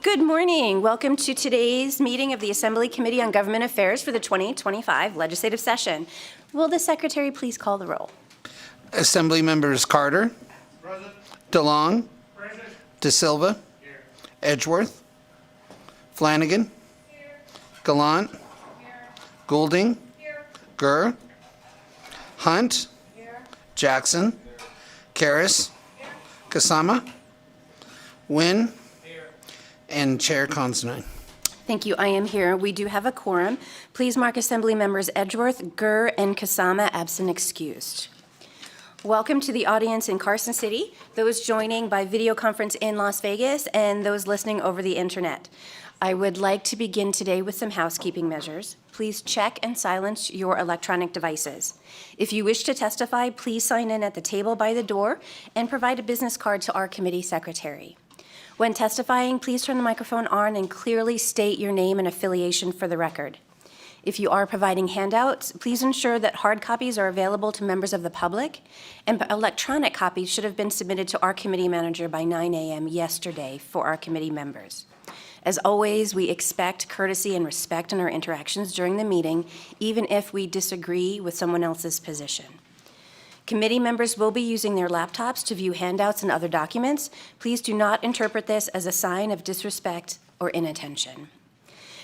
Good morning. Welcome to today's meeting of the Assembly Committee on Government Affairs for the 2025 legislative session. Will the Secretary please call the roll? Assembly members Carter. Present. DeLong. Present. De Silva. Here. Edgeworth. Flanagan. Here. Gallant. Here. Goulding. Here. Gurr. Hunt. Here. Jackson. Karras. Kasama. Wynn. Here. And Chair Considine. Thank you. I am here. We do have a quorum. Please mark Assembly members Edgeworth, Gurr, and Kasama absent excused. Welcome to the audience in Carson City, those joining by video conference in Las Vegas, and those listening over the internet. I would like to begin today with some housekeeping measures. Please check and silence your electronic devices. If you wish to testify, please sign in at the table by the door and provide a business card to our committee secretary. When testifying, please turn the microphone on and clearly state your name and affiliation for the record. If you are providing handouts, please ensure that hard copies are available to members of the public, and electronic copies should have been submitted to our committee manager by 9 a.m. yesterday for our committee members. As always, we expect courtesy and respect in our interactions during the meeting, even if we disagree with someone else's position. Committee members will be using their laptops to view handouts and other documents. Please do not interpret this as a sign of disrespect or inattention.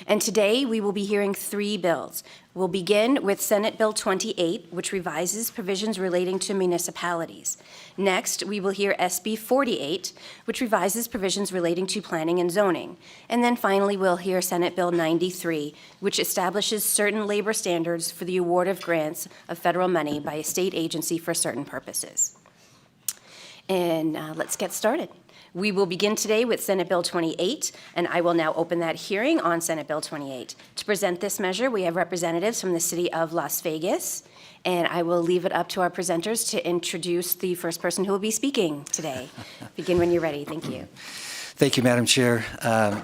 And today, we will be hearing three bills. We'll begin with Senate Bill 28, which revises provisions relating to municipalities. Next, we will hear SB 48, which revises provisions relating to planning and zoning. And then finally, we'll hear Senate Bill 93, which establishes certain labor standards for the award of grants of federal money by a state agency for certain purposes. And let's get started. We will begin today with Senate Bill 28, and I will now open that hearing on Senate Bill 28. To present this measure, we have representatives from the city of Las Vegas, and I will leave it up to our presenters to introduce the first person who will be speaking today. Begin when you're ready. Thank you. Thank you, Madam Chair.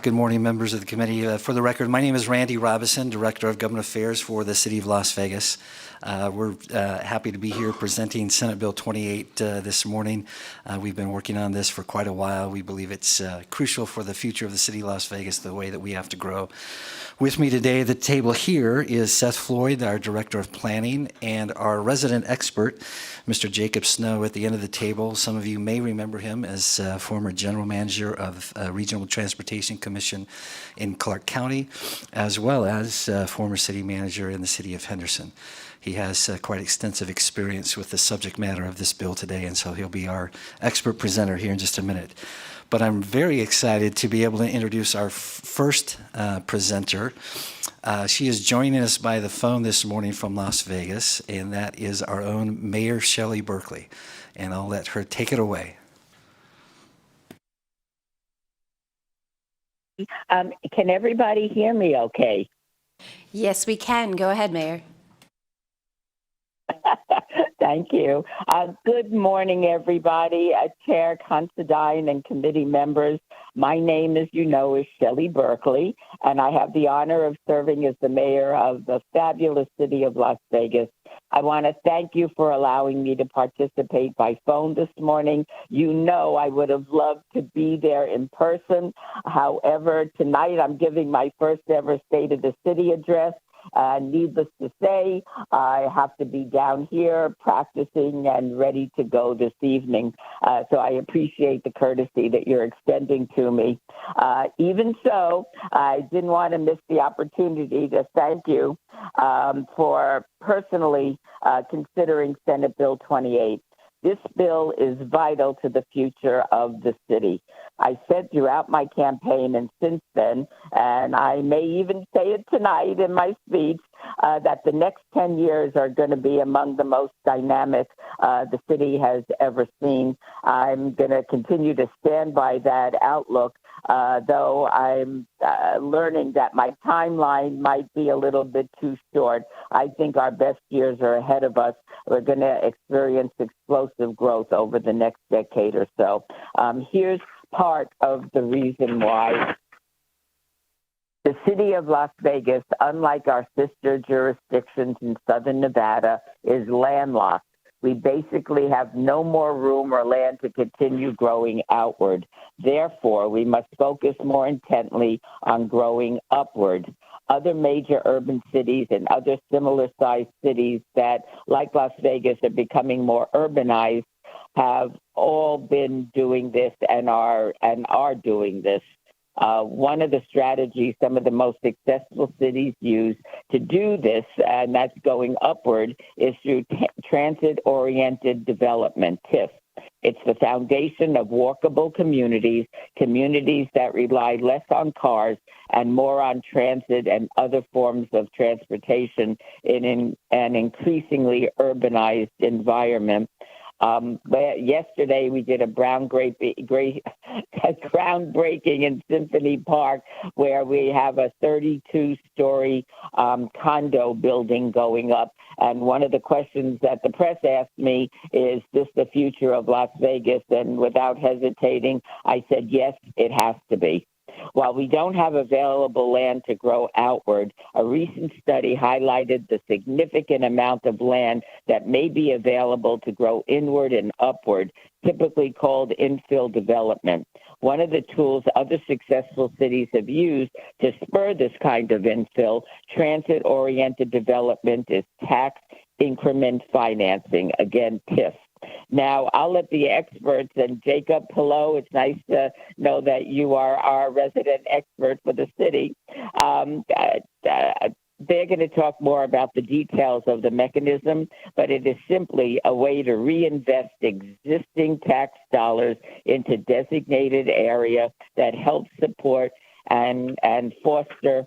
Good morning, members of the committee. For the record, my name is Randy Robison, Director of Government Affairs for the City of Las Vegas. We're happy to be here presenting Senate Bill 28 this morning. We've been working on this for quite a while. We believe it's crucial for the future of the City of Las Vegas, the way that we have to grow. With me today at the table here is Seth Floyd, our Director of Planning, and our resident expert, Mr. Jacob Snow, at the end of the table. Some of you may remember him as former General Manager of Regional Transportation Commission in Clark County, as well as former City Manager in the City of Henderson. He has quite extensive experience with the subject matter of this bill today, and so he'll be our expert presenter here in just a minute. But I'm very excited to be able to introduce our first presenter. She is joining us by the phone this morning from Las Vegas, and that is our own Mayor Shelley Berkeley. And I'll let her take it away. Can everybody hear me okay? Yes, we can. Go ahead, Mayor. Thank you. Good morning, everybody. Chair Considine and committee members. My name, as you know, is Shelley Berkeley, and I have the honor of serving as the mayor of the fabulous city of Las Vegas. I want to thank you for allowing me to participate by phone this morning. You know I would have loved to be there in person. However, tonight I'm giving my first ever State of the City address. Needless to say, I have to be down here practicing and ready to go this evening. So I appreciate the courtesy that you're extending to me. Even so, I didn't want to miss the opportunity to thank you for personally considering Senate Bill 28. This bill is vital to the future of the city. I said throughout my campaign and since then, and I may even say it tonight in my speech, that the next 10 years are going to be among the most dynamic the city has ever seen. I'm going to continue to stand by that outlook, though I'm learning that my timeline might be a little bit too short. I think our best years are ahead of us. We're going to experience explosive growth over the next decade or so. Here's part of the reason why. The city of Las Vegas, unlike our sister jurisdictions in southern Nevada, is landlocked. We basically have no more room or land to continue growing outward. Therefore, we must focus more intently on growing upward. Other major urban cities and other similar-sized cities that, like Las Vegas, are becoming more urbanized have all been doing this and are doing this. One of the strategies some of the most successful cities use to do this, and that's going upward, is through transit-oriented development, TIF. It's the foundation of walkable communities, communities that rely less on cars and more on transit and other forms of transportation in an increasingly urbanized environment. Yesterday, we did a groundbreaking in Symphony Park, where we have a 32-story condo building going up. And one of the questions that the press asked me is this the future of Las Vegas? And without hesitating, I said, yes, it has to be. While we don't have available land to grow outward, a recent study highlighted the significant amount of land that may be available to grow inward and upward, typically called infill development. One of the tools other successful cities have used to spur this kind of infill, transit-oriented development, is tax increment financing, again, TIF. Now, I'll let the experts, and Jacob, hello, it's nice to know that you are our resident expert for the city. They're going to talk more about the details of the mechanism, but it is simply a way to reinvest existing tax dollars into designated area that helps support and foster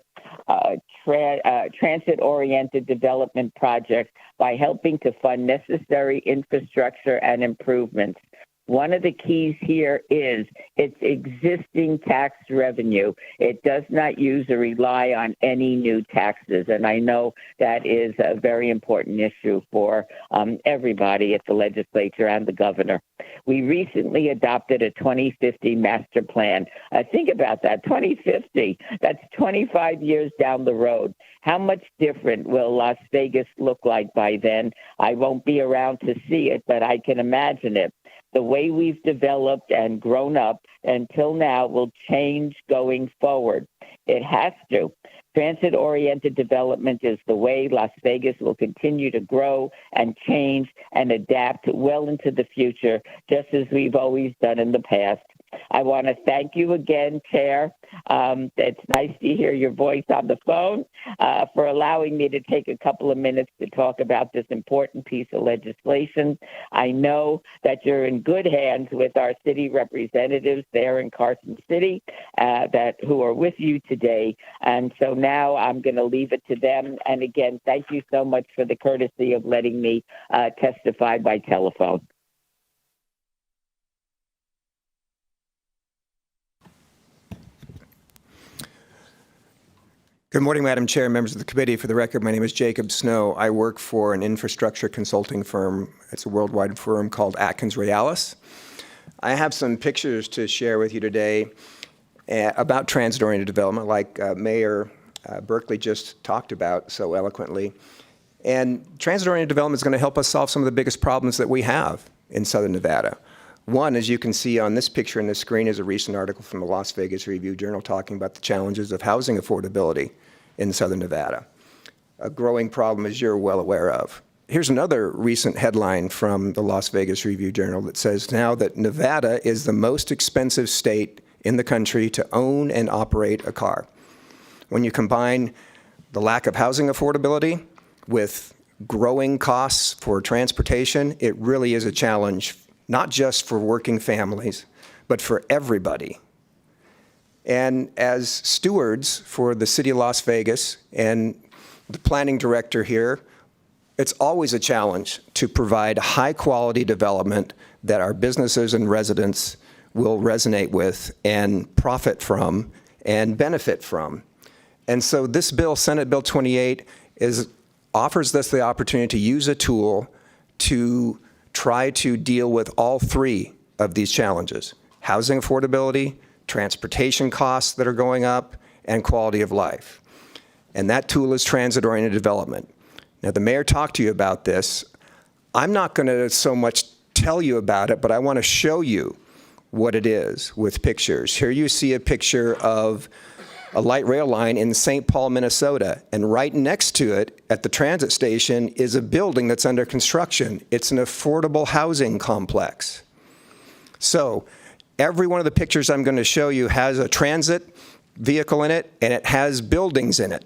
transit-oriented development projects by helping to fund necessary infrastructure and improvements. One of the keys here is its existing tax revenue. It does not use or rely on any new taxes, and I know that is a very important issue for everybody at the legislature and the governor. We recently adopted a 2050 master plan. Think about that, 2050. That's 25 years down the road. How much different will Las Vegas look like by then? I won't be around to see it, but I can imagine it. The way we've developed and grown up until now will change going forward. It has to. Transit-oriented development is the way Las Vegas will continue to grow and change and adapt well into the future, just as we've always done in the past. I want to thank you again, Chair. It's nice to hear your voice on the phone, for allowing me to take a couple of minutes to talk about this important piece of legislation. I know that you're in good hands with our city representatives there in Carson City, who are with you today. And so now I'm going to leave it to them. And again, thank you so much for the courtesy of letting me testify by telephone. Good morning, Madam Chair and members of the committee. For the record, my name is Jacob Snow. I work for an infrastructure consulting firm. It's a worldwide firm called Atkins Realis. I have some pictures to share with you today about transit-oriented development, like Mayor Berkeley just talked about so eloquently. And transit-oriented development is going to help us solve some of the biggest problems that we have in Southern Nevada. One, as you can see on this picture on the screen, is a recent article from the Las Vegas Review-Journal talking about the challenges of housing affordability in Southern Nevada, a growing problem, as you're well aware of. Here's another recent headline from the Las Vegas Review-Journal that says now that Nevada is the most expensive state in the country to own and operate a car. When you combine the lack of housing affordability with growing costs for transportation, it really is a challenge, not just for working families, but for everybody. And as stewards for the city of Las Vegas and the planning director here, it's always a challenge to provide high quality development that our businesses and residents will resonate with and profit from and benefit from. And so this bill, Senate Bill 28, offers us the opportunity to use a tool to try to deal with all three of these challenges: housing affordability, transportation costs that are going up, and quality of life. And that tool is transit-oriented development. Now, the mayor talked to you about this. I'm not going to so much tell you about it, but I want to show you what it is with pictures. Here you see a picture of a light rail line in St. Paul, Minnesota, and right next to it at the transit station is a building that's under construction. It's an affordable housing complex. So every one of the pictures I'm going to show you has a transit vehicle in it, and it has buildings in it.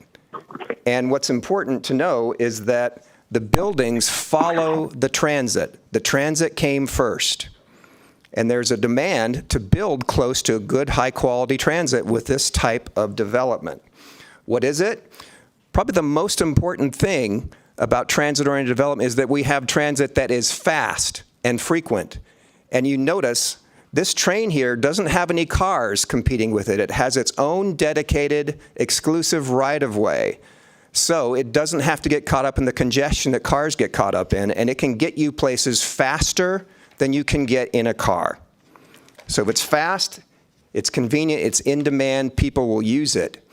And what's important to know is that the buildings follow the transit. The transit came first. And there's a demand to build close to a good, high-quality transit with this type of development. What is it? Probably the most important thing about transit-oriented development is that we have transit that is fast and frequent. And you notice this train here doesn't have any cars competing with it. It has its own dedicated, exclusive right-of-way. So it doesn't have to get caught up in the congestion that cars get caught up in, and it can get you places faster than you can get in a car. So if it's fast, it's convenient, it's in demand, people will use it.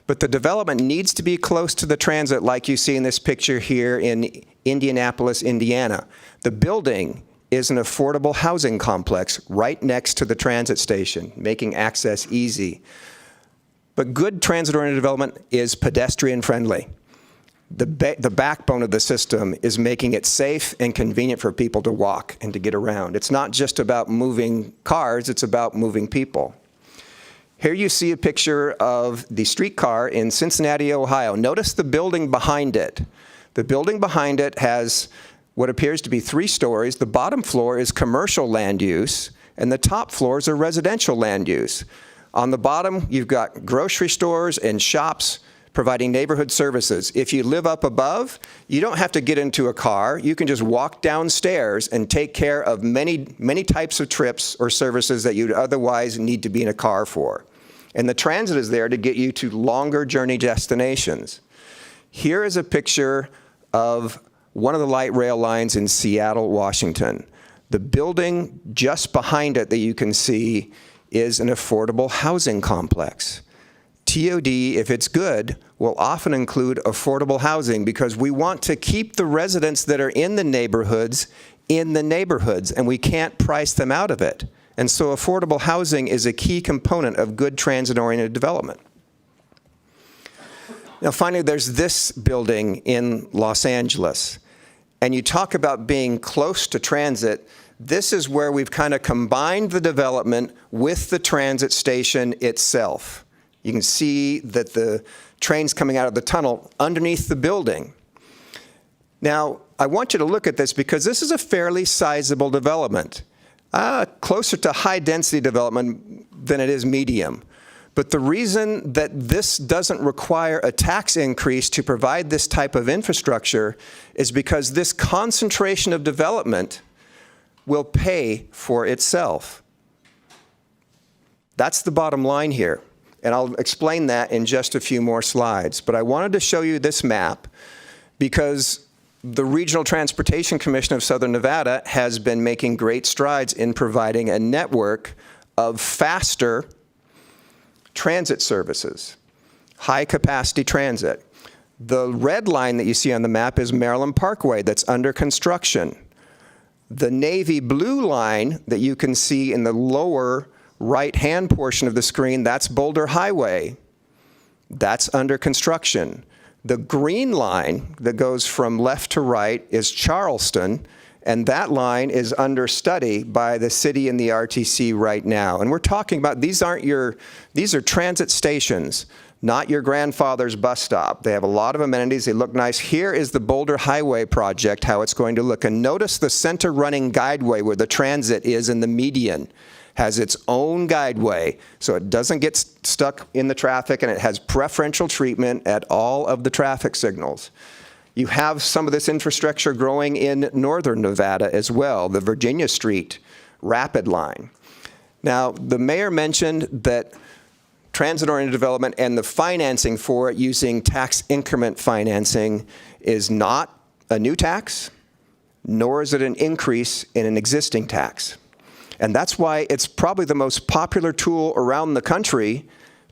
But the development needs to be close to the transit like you see in this picture here in Indianapolis, Indiana. The building is an affordable housing complex right next to the transit station, making access easy. But good transit-oriented development is pedestrian-friendly. The backbone of the system is making it safe and convenient for people to walk and to get around. It's not just about moving cars, it's about moving people. Here you see a picture of the streetcar in Cincinnati, Ohio. Notice the building behind it. The building behind it has what appears to be 3 stories. The bottom floor is commercial land use, and the top floors are residential land use. On the bottom, you've got grocery stores and shops providing neighborhood services. If you live up above, you don't have to get into a car. You can just walk downstairs and take care of many, many types of trips or services that you'd otherwise need to be in a car for. And the transit is there to get you to longer journey destinations. Here is a picture of one of the light rail lines in Seattle, Washington. The building just behind it that you can see is an affordable housing complex. TOD, if it's good, will often include affordable housing because we want to keep the residents that are in the neighborhoods, and we can't price them out of it. And so affordable housing is a key component of good transit-oriented development. Now finally, there's this building in Los Angeles. And you talk about being close to transit. This is where we've kind of combined the development with the transit station itself. You can see that the train's coming out of the tunnel underneath the building. Now, I want you to look at this because this is a fairly sizable development, closer to high-density development than it is medium. But the reason that this doesn't require a tax increase to provide this type of infrastructure is because this concentration of development will pay for itself. That's the bottom line here. And I'll explain that in just a few more slides. But I wanted to show you this map because the Regional Transportation Commission of Southern Nevada has been making great strides in providing a network of faster transit services, high-capacity transit. The red line that you see on the map is Maryland Parkway that's under construction. The navy blue line that you can see in the lower right-hand portion of the screen, that's Boulder Highway. That's under construction. The green line that goes from left to right is Charleston, and that line is under study by the city and the RTC right now. And we're talking about, these are transit stations, not your grandfather's bus stop. They have a lot of amenities, they look nice. Here is the Boulder Highway project, how it's going to look. And notice the center running guideway where the transit is in the median. Has its own guideway, so it doesn't get stuck in the traffic, and it has preferential treatment at all of the traffic signals. You have some of this infrastructure growing in northern Nevada as well, the Virginia Street Rapid Line. Now, the mayor mentioned that transit-oriented development and the financing for it using tax increment financing is not a new tax, nor is it an increase in an existing tax. And that's why it's probably the most popular tool around the country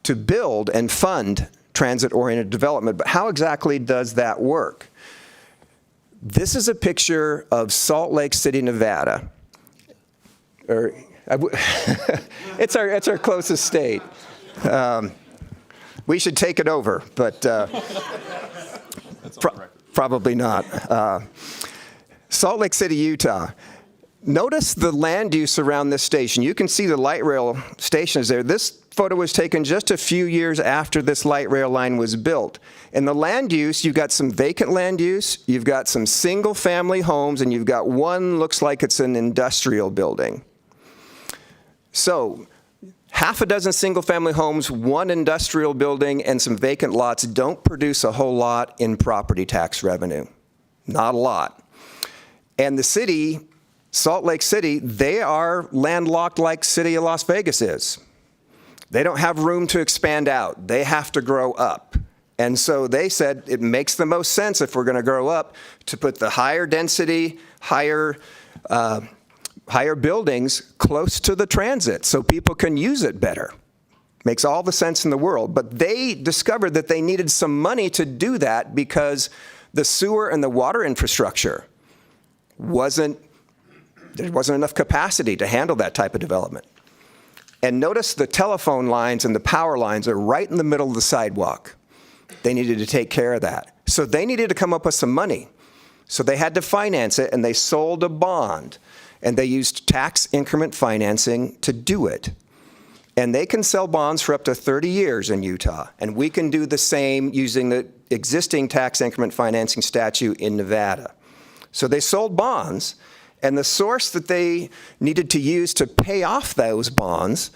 to build and fund transit-oriented development. But how exactly does that work? This is a picture of Salt Lake City, Nevada. It's our closest state. We should take it over, but probably not. Salt Lake City, Utah. Notice the land use around this station. You can see the light rail station is there. This photo was taken just a few years after this light rail line was built. In the land use, you've got some vacant land use, you've got some single-family homes, and you've got one looks like it's an industrial building. So, half a dozen single-family homes, one industrial building, and some vacant lots don't produce a whole lot in property tax revenue. Not a lot. And the city, Salt Lake City, they are landlocked like City of Las Vegas is. They don't have room to expand out. They have to grow up. And so they said it makes the most sense if we're going to grow up to put the higher density, higher buildings close to the transit so people can use it better. Makes all the sense in the world. But they discovered that they needed some money to do that because the sewer and the water infrastructure there wasn't enough capacity to handle that type of development. And notice the telephone lines and the power lines are right in the middle of the sidewalk. They needed to take care of that. So they needed to come up with some money. So they had to finance it, and they sold a bond. And they used tax increment financing to do it. And they can sell bonds for up to 30 years in Utah. And we can do the same using the existing tax increment financing statute in Nevada. So they sold bonds, and the source that they needed to use to pay off those bonds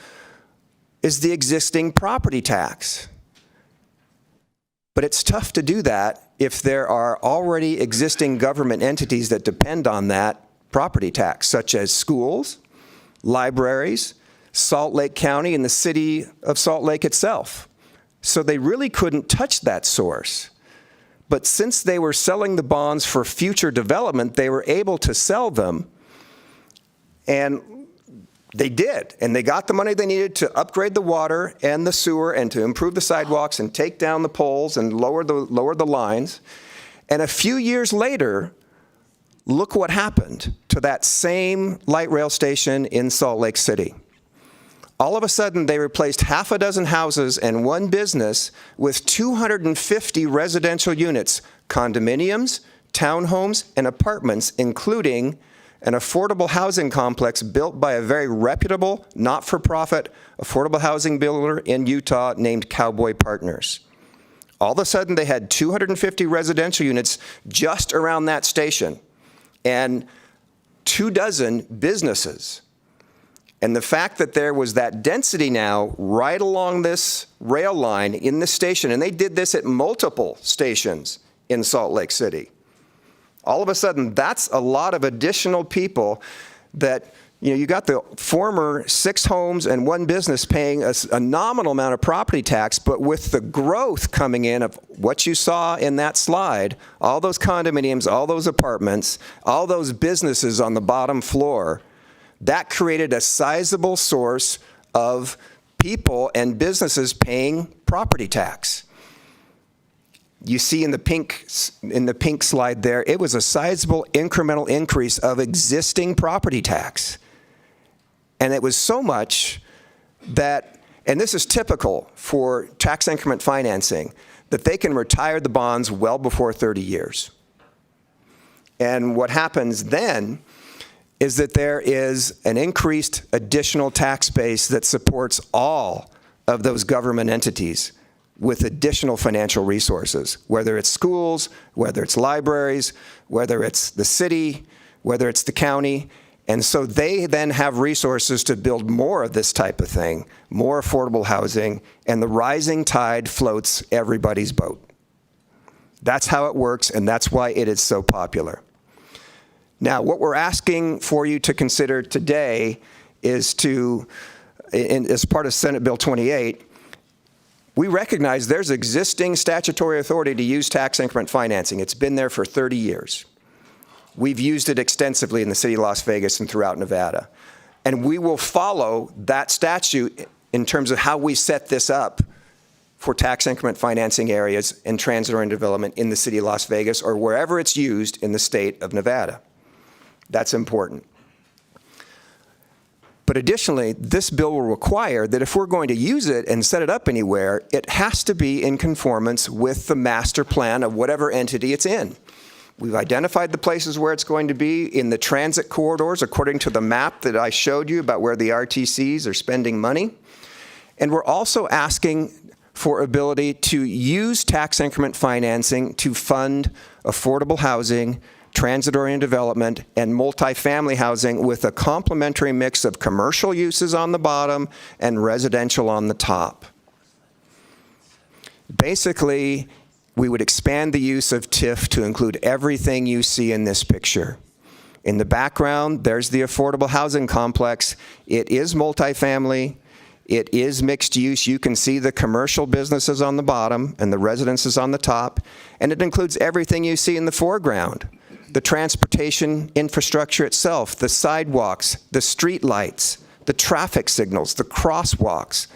is the existing property tax. But it's tough to do that if there are already existing government entities that depend on that property tax, such as schools, libraries, Salt Lake County, and the city of Salt Lake itself. So they really couldn't touch that source. But since they were selling the bonds for future development, they were able to sell them, and they did. And they got the money they needed to upgrade the water and the sewer and to improve the sidewalks and take down the poles and lower the lines. And a few years later, look what happened to that same light rail station in Salt Lake City. All of a sudden, they replaced half a dozen houses and one business with 250 residential units, condominiums, townhomes, and apartments, including an affordable housing complex built by a very reputable, not-for-profit affordable housing builder in Utah named Cowboy Partners. All of a sudden, they had 250 residential units just around that station and 24 businesses. And the fact that there was that density now right along this rail line in the station, and they did this at multiple stations in Salt Lake City. All of a sudden, that's a lot of additional people that, you got the former 6 homes and 1 business paying a nominal amount of property tax, but with the growth coming in of what you saw in that slide, all those condominiums, all those apartments, all those businesses on the bottom floor, that created a sizable source of people and businesses paying property tax. You see in the pink slide there, it was a sizable incremental increase of existing property tax. And it was so much that, and this is typical for tax increment financing, that they can retire the bonds well before 30 years. And what happens then is that there is an increased additional tax base that supports all of those government entities with additional financial resources, whether it's schools, whether it's libraries, whether it's the city, whether it's the county. And so they then have resources to build more of this type of thing, more affordable housing, and the rising tide floats everybody's boat. That's how it works, and that's why it is so popular. Now, what we're asking for you to consider today is as part of Senate Bill 28, we recognize there's existing statutory authority to use tax increment financing. It's been there for 30 years. We've used it extensively in the city of Las Vegas and throughout Nevada. And we will follow that statute in terms of how we set this up for tax increment financing areas and transit-oriented development in the city of Las Vegas or wherever it's used in the state of Nevada. That's important. But additionally, this bill will require that if we're going to use it and set it up anywhere, it has to be in conformance with the master plan of whatever entity it's in. We've identified the places where it's going to be in the transit corridors according to the map that I showed you about where the RTCs are spending money. And we're also asking for ability to use tax increment financing to fund affordable housing, transit-oriented development, and multifamily housing with a complementary mix of commercial uses on the bottom and residential on the top. Basically, we would expand the use of TIF to include everything you see in this picture. In the background, there's the affordable housing complex. It is multifamily. It is mixed use. You can see the commercial businesses on the bottom and the residences on the top. And it includes everything you see in the foreground. The transportation infrastructure itself, the sidewalks, the street lights, the traffic signals, the crosswalks,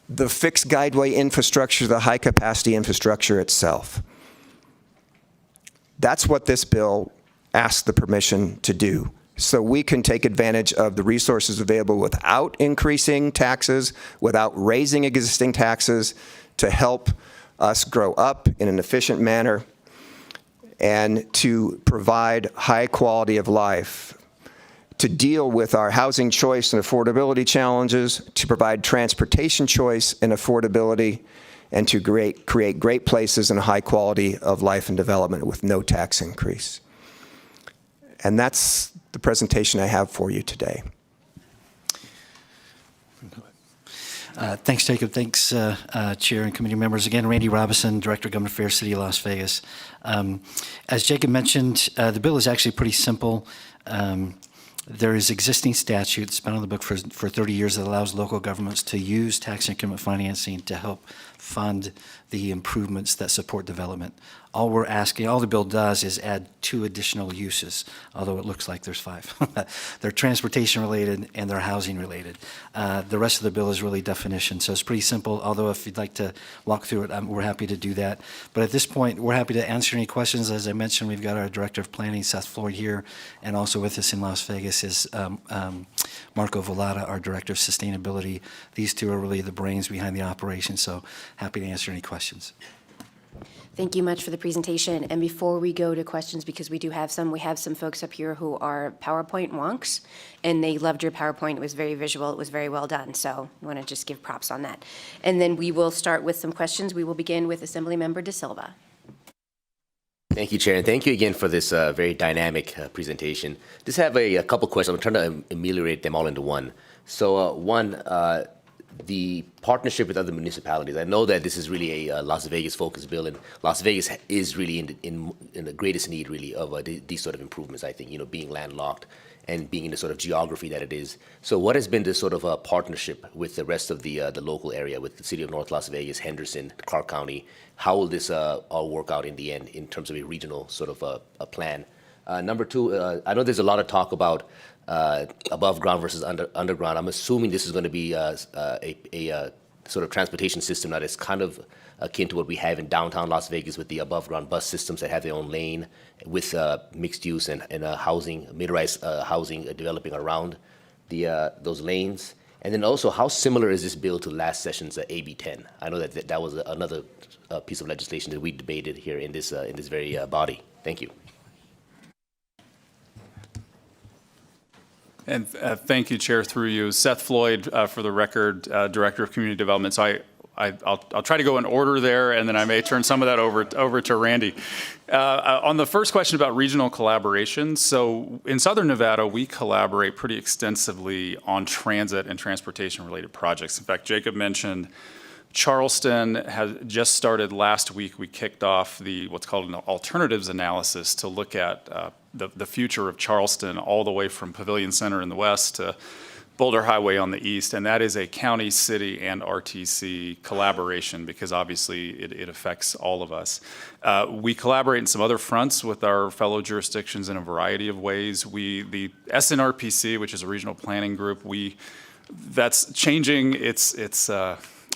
the fixed guideway infrastructure, the high-capacity infrastructure itself. That's what this bill asks the permission to do. So we can take advantage of the resources available without increasing taxes, without raising existing taxes, to help us grow up in an efficient manner and to provide high quality of life, to deal with our housing choice and affordability challenges, to provide transportation choice and affordability, and to create great places and high quality of life and development with no tax increase. And that's the presentation I have for you today. Thanks, Jacob. Thanks, Chair and committee members. Again, Randy Robison, Director of Government Affairs, City of Las Vegas. As Jacob mentioned, the bill is actually pretty simple. There is existing statute that's been on the book for 30 years that allows local governments to use tax increment financing to help fund the improvements that support development. All we're asking, all the bill does is add 2 additional uses, although it looks like there's 5. They're transportation related and they're housing related. The rest of the bill is really definition, so it's pretty simple, although if you'd like to walk through it, we're happy to do that. But at this point, we're happy to answer any questions. As I mentioned, we've got our Director of Planning, Seth Floyd, here, and also with us in Las Vegas is Marco Volata, our Director of Sustainability. These 2 are really the brains behind the operation, so happy to answer any questions. Thank you much for the presentation. And before we go to questions, because we have some folks up here who are PowerPoint wonks, and they loved your PowerPoint. It was very visual. It was very well done. So I want to just give props on that. And then we will start with some questions. We will begin with Assemblymember De Silva. Thank you, Chair, and thank you again for this very dynamic presentation. Just have a couple questions. I'm trying to ameliorate them all into one. So one, the partnership with other municipalities. I know that this is really a Las Vegas-focused bill, and Las Vegas is really in the greatest need, really, of these sort of improvements, I think, being landlocked and being in the sort of geography that it is. So what has been this sort of a partnership with the rest of the local area, with the city of North Las Vegas, Henderson, Clark County? How will this all work out in the end in terms of a regional sort of a plan? Number 2, I know there's a lot of talk about above ground versus underground. I'm assuming this is going to be a sort of transportation system that is kind of akin to what we have in downtown Las Vegas with the above ground bus systems that have their own lane with mixed use and housing, mid-rise housing developing around those lanes. And then also, how similar is this bill to last session's AB 10? I know that was another piece of legislation that we debated here in this very body. Thank you. And thank you, Chair, through you. Seth Floyd, for the record, Director of Community Development. So I'll try to go in order there, and then I may turn some of that over to Randy. On the first question about regional collaboration, so in Southern Nevada, we collaborate pretty extensively on transit and transportation-related projects. In fact, Jacob mentioned Charleston has just started last week. We kicked off what's called an alternatives analysis to look at the future of Charleston all the way from Pavilion Center in the west to Boulder Highway on the east. And that is a county, city, and RTC collaboration because obviously it affects all of us. We collaborate in some other fronts with our fellow jurisdictions in a variety of ways. The SNRPC, which is a regional planning group, that's changing its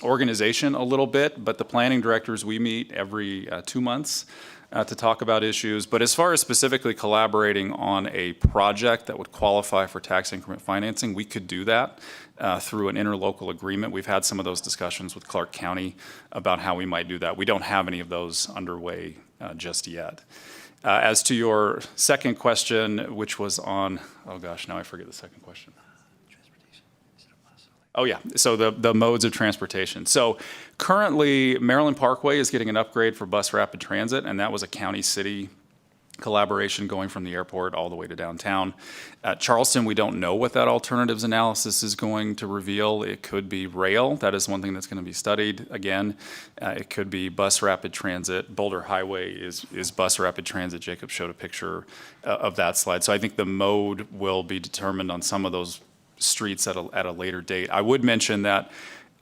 organization a little bit, but the planning directors, we meet every 2 months to talk about issues. But as far as specifically collaborating on a project that would qualify for tax increment financing, we could do that through an interlocal agreement. We've had some of those discussions with Clark County about how we might do that. We don't have any of those underway just yet. As to your second question, which was on, oh gosh, now I forget the second question. Oh yeah, so the modes of transportation. So currently, Maryland Parkway is getting an upgrade for bus rapid transit, and that was a county-city collaboration going from the airport all the way to downtown. At Charleston, we don't know what that alternatives analysis is going to reveal. It could be rail. That is one thing that's going to be studied. Again, it could be bus rapid transit. Boulder Highway is bus rapid transit. Jacob showed a picture of that slide. So I think the mode will be determined on some of those streets at a later date. I would mention that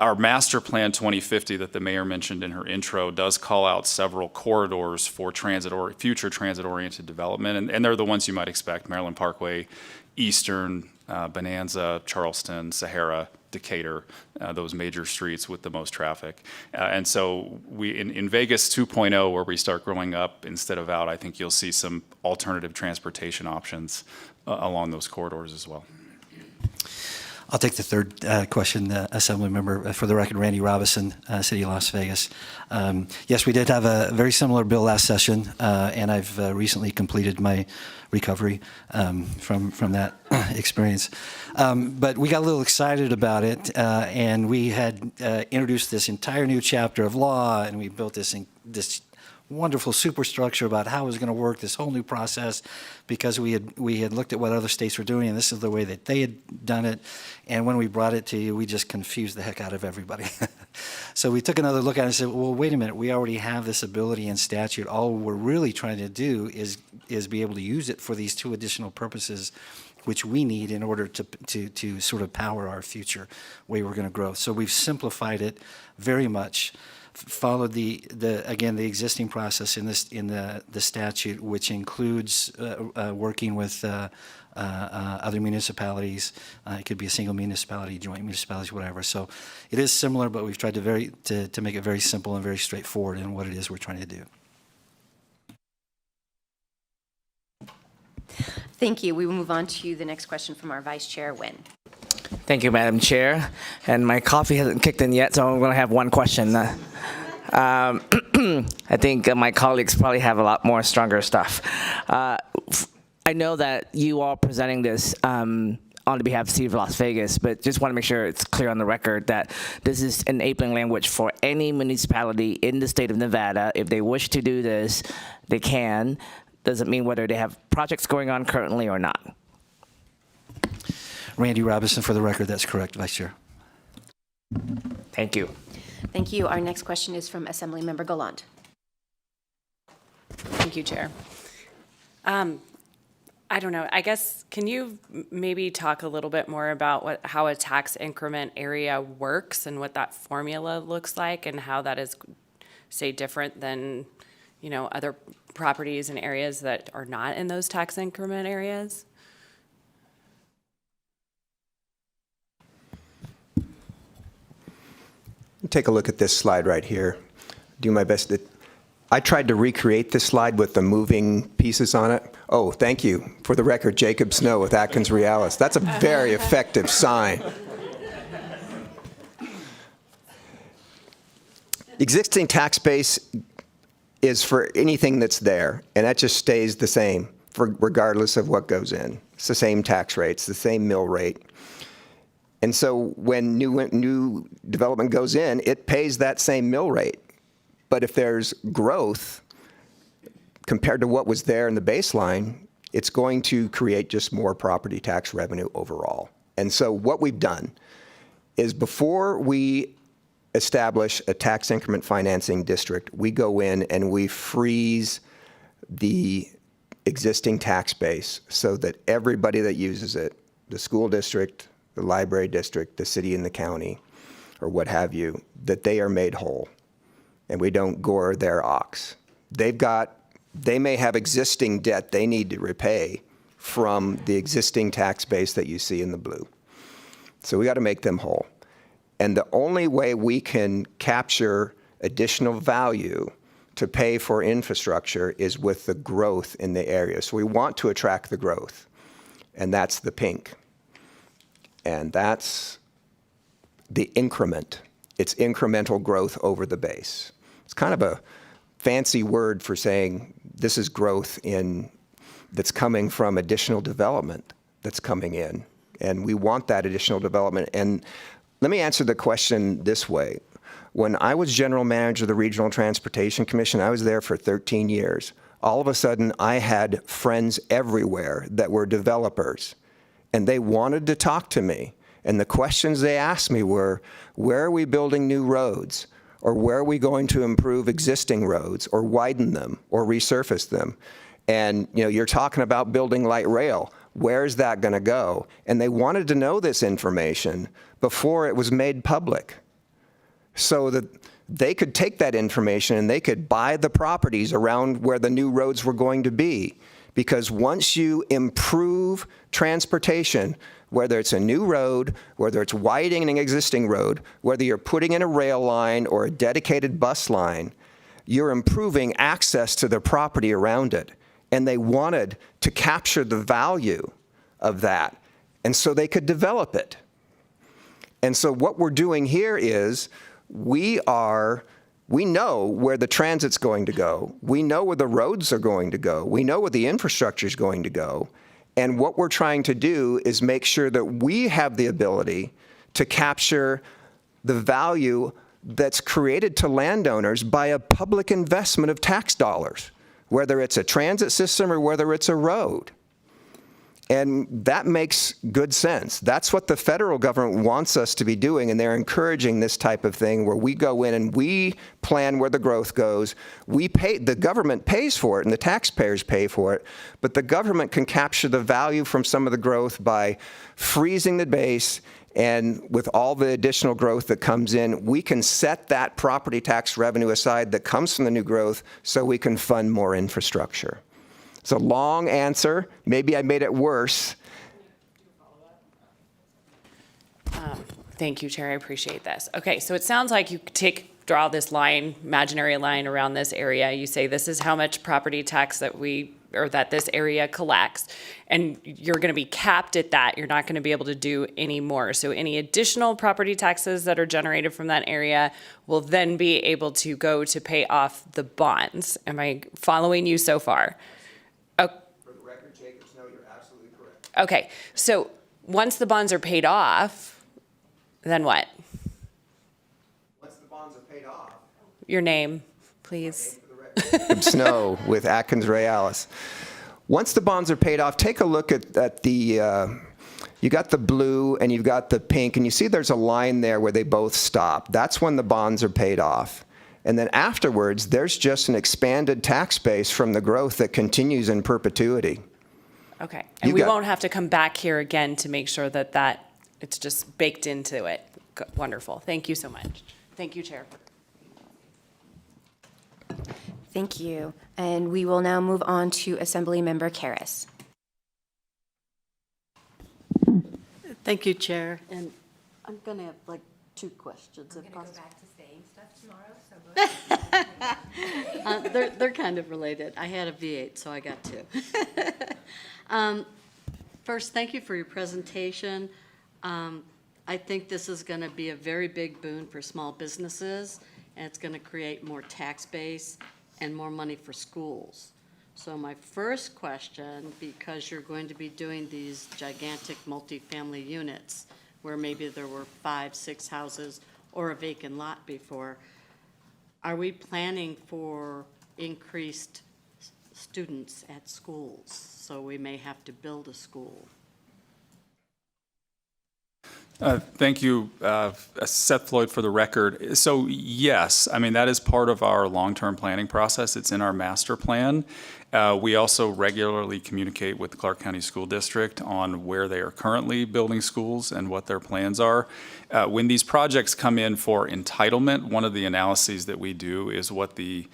our master plan 2050 that the mayor mentioned in her intro does call out several corridors for transit or future transit-oriented development, and they're the ones you might expect: Maryland Parkway, Eastern, Bonanza, Charleston, Sahara, Decatur, those major streets with the most traffic. And so we in Vegas 2.0, where we start growing up instead of out, I think you'll see some alternative transportation options along those corridors as well. I'll take the third question, Assembly Member. For the record, Randy Robison, City of Las Vegas. Yes, we did have a very similar bill last session, and I've recently completed my recovery from that experience. But we got a little excited about it, and we had introduced this entire new chapter of law, and we built this wonderful superstructure about how it was going to work, this whole new process, because we had looked at what other states were doing, and this is the way that they had done it. And when we brought it to you, we just confused the heck out of everybody. So we took another look at it and said, well, wait a minute, we already have this ability in statute. All we're really trying to do is be able to use it for these two additional purposes, which we need in order to sort of power our future way we're going to grow. So we've simplified it very much. Followed the existing process in the statute, which includes working with other municipalities. It could be a single municipality, joint municipalities, whatever. So it is similar, but we've tried to make it very simple and very straightforward in what it is we're trying to do. Thank you. We will move on to the next question from our Vice Chair, Wynn. Thank you, Madam Chair. And my coffee hasn't kicked in yet, so I'm going to have one question. I think my colleagues probably have a lot more stronger stuff. I know that you are presenting this on behalf of the City of Las Vegas, but just want to make sure it's clear on the record that this is enabling language for any municipality in the state of Nevada. If they wish to do this, they can. Doesn't mean whether they have projects going on currently or not. Randy Robison, for the record, that's correct, Vice Chair. Thank you. Thank you. Our next question is from Assemblymember Gallant. Thank you, Chair. I don't know. I guess, can you maybe talk a little bit more about how a tax increment area works and what that formula looks like and how that is, say, different than, other properties and areas that are not in those tax increment areas? Take a look at this slide right here. Do my best. I tried to recreate this slide with the moving pieces on it. Oh, thank you. For the record, Jacob Snow with Atkins Realis. That's a very effective sign. Existing tax base is for anything that's there, and that just stays the same regardless of what goes in. It's the same tax rates, the same mill rate. And so when new development goes in, it pays that same mill rate. But if there's growth compared to what was there in the baseline, it's going to create just more property tax revenue overall. And so what we've done is before we establish a tax increment financing district, we go in and we freeze the existing tax base so that everybody that uses it, the school district, the library district, the city and the county, or what have you, that they are made whole. And we don't gore their ox. They may have existing debt they need to repay from the existing tax base that you see in the blue. So we got to make them whole. And the only way we can capture additional value to pay for infrastructure is with the growth in the area. So we want to attract the growth, and that's the pink. And that's the increment. It's incremental growth over the base. It's kind of a fancy word for saying this is growth that's coming from additional development that's coming in. And we want that additional development. And let me answer the question this way. When I was general manager of the Regional Transportation Commission, I was there for 13 years. All of a sudden, I had friends everywhere that were developers, and they wanted to talk to me. And the questions they asked me were, where are we building new roads? Or where are we going to improve existing roads, or widen them, or resurface them? And you're talking about building light rail. Where's that going to go? And they wanted to know this information before it was made public, so that they could take that information and they could buy the properties around where the new roads were going to be. Because once you improve transportation, whether it's a new road, whether it's widening an existing road, whether you're putting in a rail line or a dedicated bus line, you're improving access to the property around it. And they wanted to capture the value of that, and so they could develop it. And so what we're doing here is we know where the transit's going to go. We know where the roads are going to go. We know where the infrastructure is going to go. And what we're trying to do is make sure that we have the ability to capture the value that's created to landowners by a public investment of tax dollars, whether it's a transit system or whether it's a road. And that makes good sense. That's what the federal government wants us to be doing, and they're encouraging this type of thing where we go in and we plan where the growth goes. The government pays for it and the taxpayers pay for it, but the government can capture the value from some of the growth by freezing the base, and with all the additional growth that comes in, we can set that property tax revenue aside that comes from the new growth so we can fund more infrastructure. It's a long answer. Maybe I made it worse. Thank you, Chair. I appreciate this. Okay, so it sounds like you draw this line, imaginary line around this area. You say this is how much property tax that this area collects, and you're going to be capped at that. You're not going to be able to do any more. So any additional property taxes that are generated from that area will then be able to go to pay off the bonds. Am I following you so far? For the record, Jacobs, no, you're absolutely correct. Okay, so once the bonds are paid off, then what? Once the bonds are paid off. Your name, please. Jacob Snow with Atkins Realis. Once the bonds are paid off, take a look at the, you got the blue and you've got the pink, and you see there's a line there where they both stop. That's when the bonds are paid off. And then afterwards, there's just an expanded tax base from the growth that continues in perpetuity. Okay, and we won't have to come back here again to make sure that it's just baked into it. Wonderful. Thank you so much. Thank you, Chair. Thank you. And we will now move on to Assemblymember Karas. Thank you, Chair. And I'm going to have like 2 questions. I'm going to go back to saying stuff tomorrow. They're kind of related. I had a V8, so I got 2. First, thank you for your presentation. I think this is going to be a very big boon for small businesses, and it's going to create more tax base and more money for schools. So my first question, because you're going to be doing these gigantic multifamily units where maybe there were 5, 6 houses or a vacant lot before, are we planning for increased students at schools? So we may have to build a school. Thank you, Seth Floyd, for the record. So yes, I mean, that is part of our long-term planning process. It's in our master plan. We also regularly communicate with the Clark County School District on where they are currently building schools and what their plans are. When these projects come in for entitlement, one of the analyses that we do is what the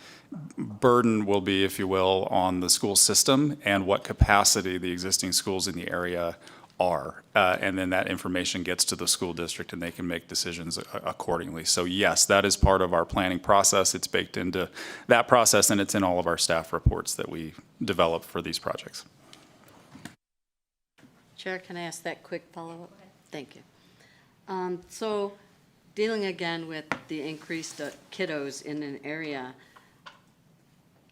burden will be, if you will, on the school system and what capacity the existing schools in the area are. And then that information gets to the school district and they can make decisions accordingly. So yes, that is part of our planning process. It's baked into that process and it's in all of our staff reports that we develop for these projects. Chair, can I ask that quick follow-up? Thank you. So dealing again with the increased kiddos in an area,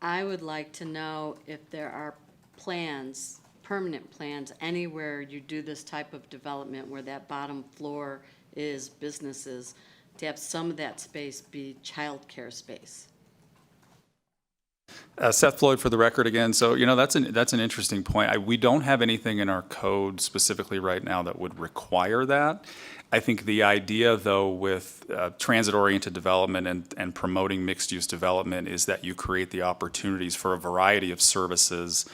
I would like to know if there are plans, permanent plans, anywhere you do this type of development where that bottom floor is businesses, to have some of that space be childcare space. Seth Floyd for the record again. So, that's an interesting point. We don't have anything in our code specifically right now that would require that. I think the idea, though, with transit-oriented development and promoting mixed-use development is that you create the opportunities for a variety of services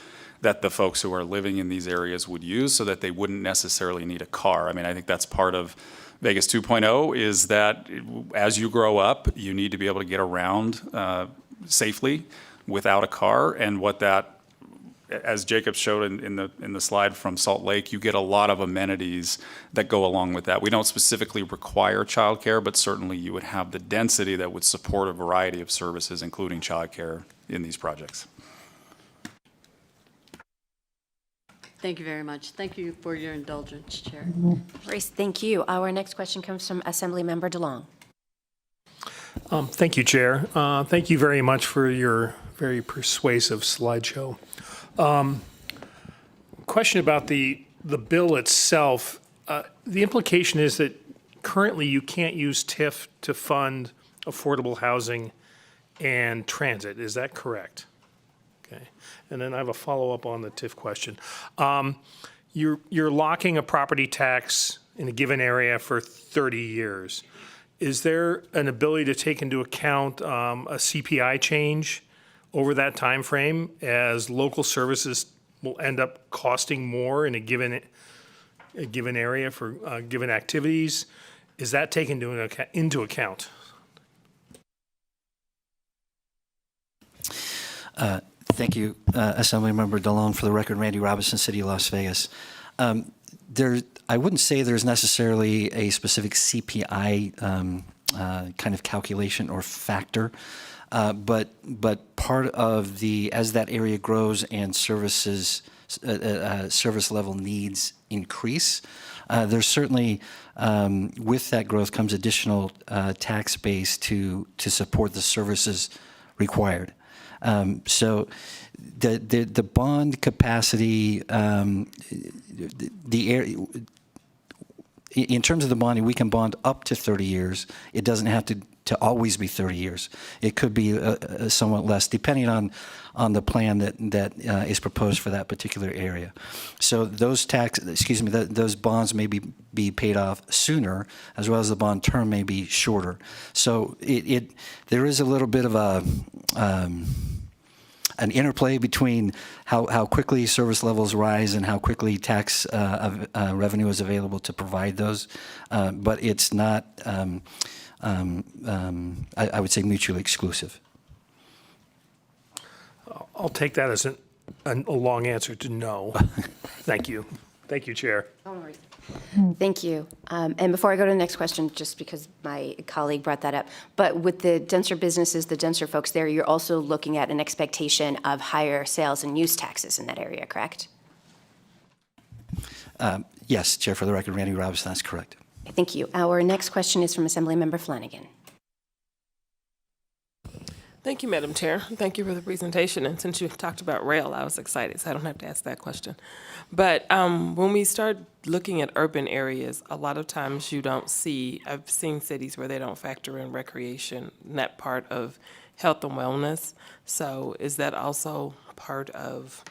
that the folks who are living in these areas would use so that they wouldn't necessarily need a car. I mean, I think that's part of Vegas 2.0 is that as you grow up, you need to be able to get around safely without a car, and what that, as Jacob showed in the slide from Salt Lake, you get a lot of amenities that go along with that. We don't specifically require childcare, but certainly you would have the density that would support a variety of services, including childcare, in these projects. Thank you very much. Thank you for your indulgence, Chair. Grace, thank you. Our next question comes from Assemblymember DeLong. Thank you, Chair. Thank you very much for your very persuasive slideshow. Question about the bill itself. The implication is that currently you can't use TIF to fund affordable housing and transit. Is that correct? Okay. And then I have a follow-up on the TIF question. You're locking a property tax in a given area for 30 years. Is there an ability to take into account a CPI change over that time frame, as local services will end up costing more in a given area for given activities? Is that taken into account? Thank you, Assemblymember DeLone. For the record, Randy Robinson, City of Las Vegas. I wouldn't say there's necessarily a specific CPI kind of calculation or factor, but part of as that area grows and service level needs increase, there's certainly with that growth comes additional tax base to support the services required. So the bond capacity, in terms of the bonding, we can bond up to 30 years. It doesn't have to always be 30 years. It could be somewhat less, depending on the plan that is proposed for that particular area. So those those bonds may be paid off sooner, as well as the bond term may be shorter. So there is a little bit of an interplay between how quickly service levels rise and how quickly tax revenue is available to provide those. But it's not, I would say, mutually exclusive. I'll take that as a long answer to no. Thank you. Thank you, Chair. Thank you. And before I go to the next question, just because my colleague brought that up, but with the denser businesses, the denser folks there, you're also looking at an expectation of higher sales and use taxes in that area, correct? Yes, Chair, for the record, Randy Robinson, that's correct. Thank you. Our next question is from Assemblymember Flanagan. Thank you, Madam Chair. Thank you for the presentation. And since you talked about rail, I was excited, so I don't have to ask that question. But when we start looking at urban areas, a lot of times you don't see, I've seen cities where they don't factor in recreation, and that part of health and wellness. So is that also part of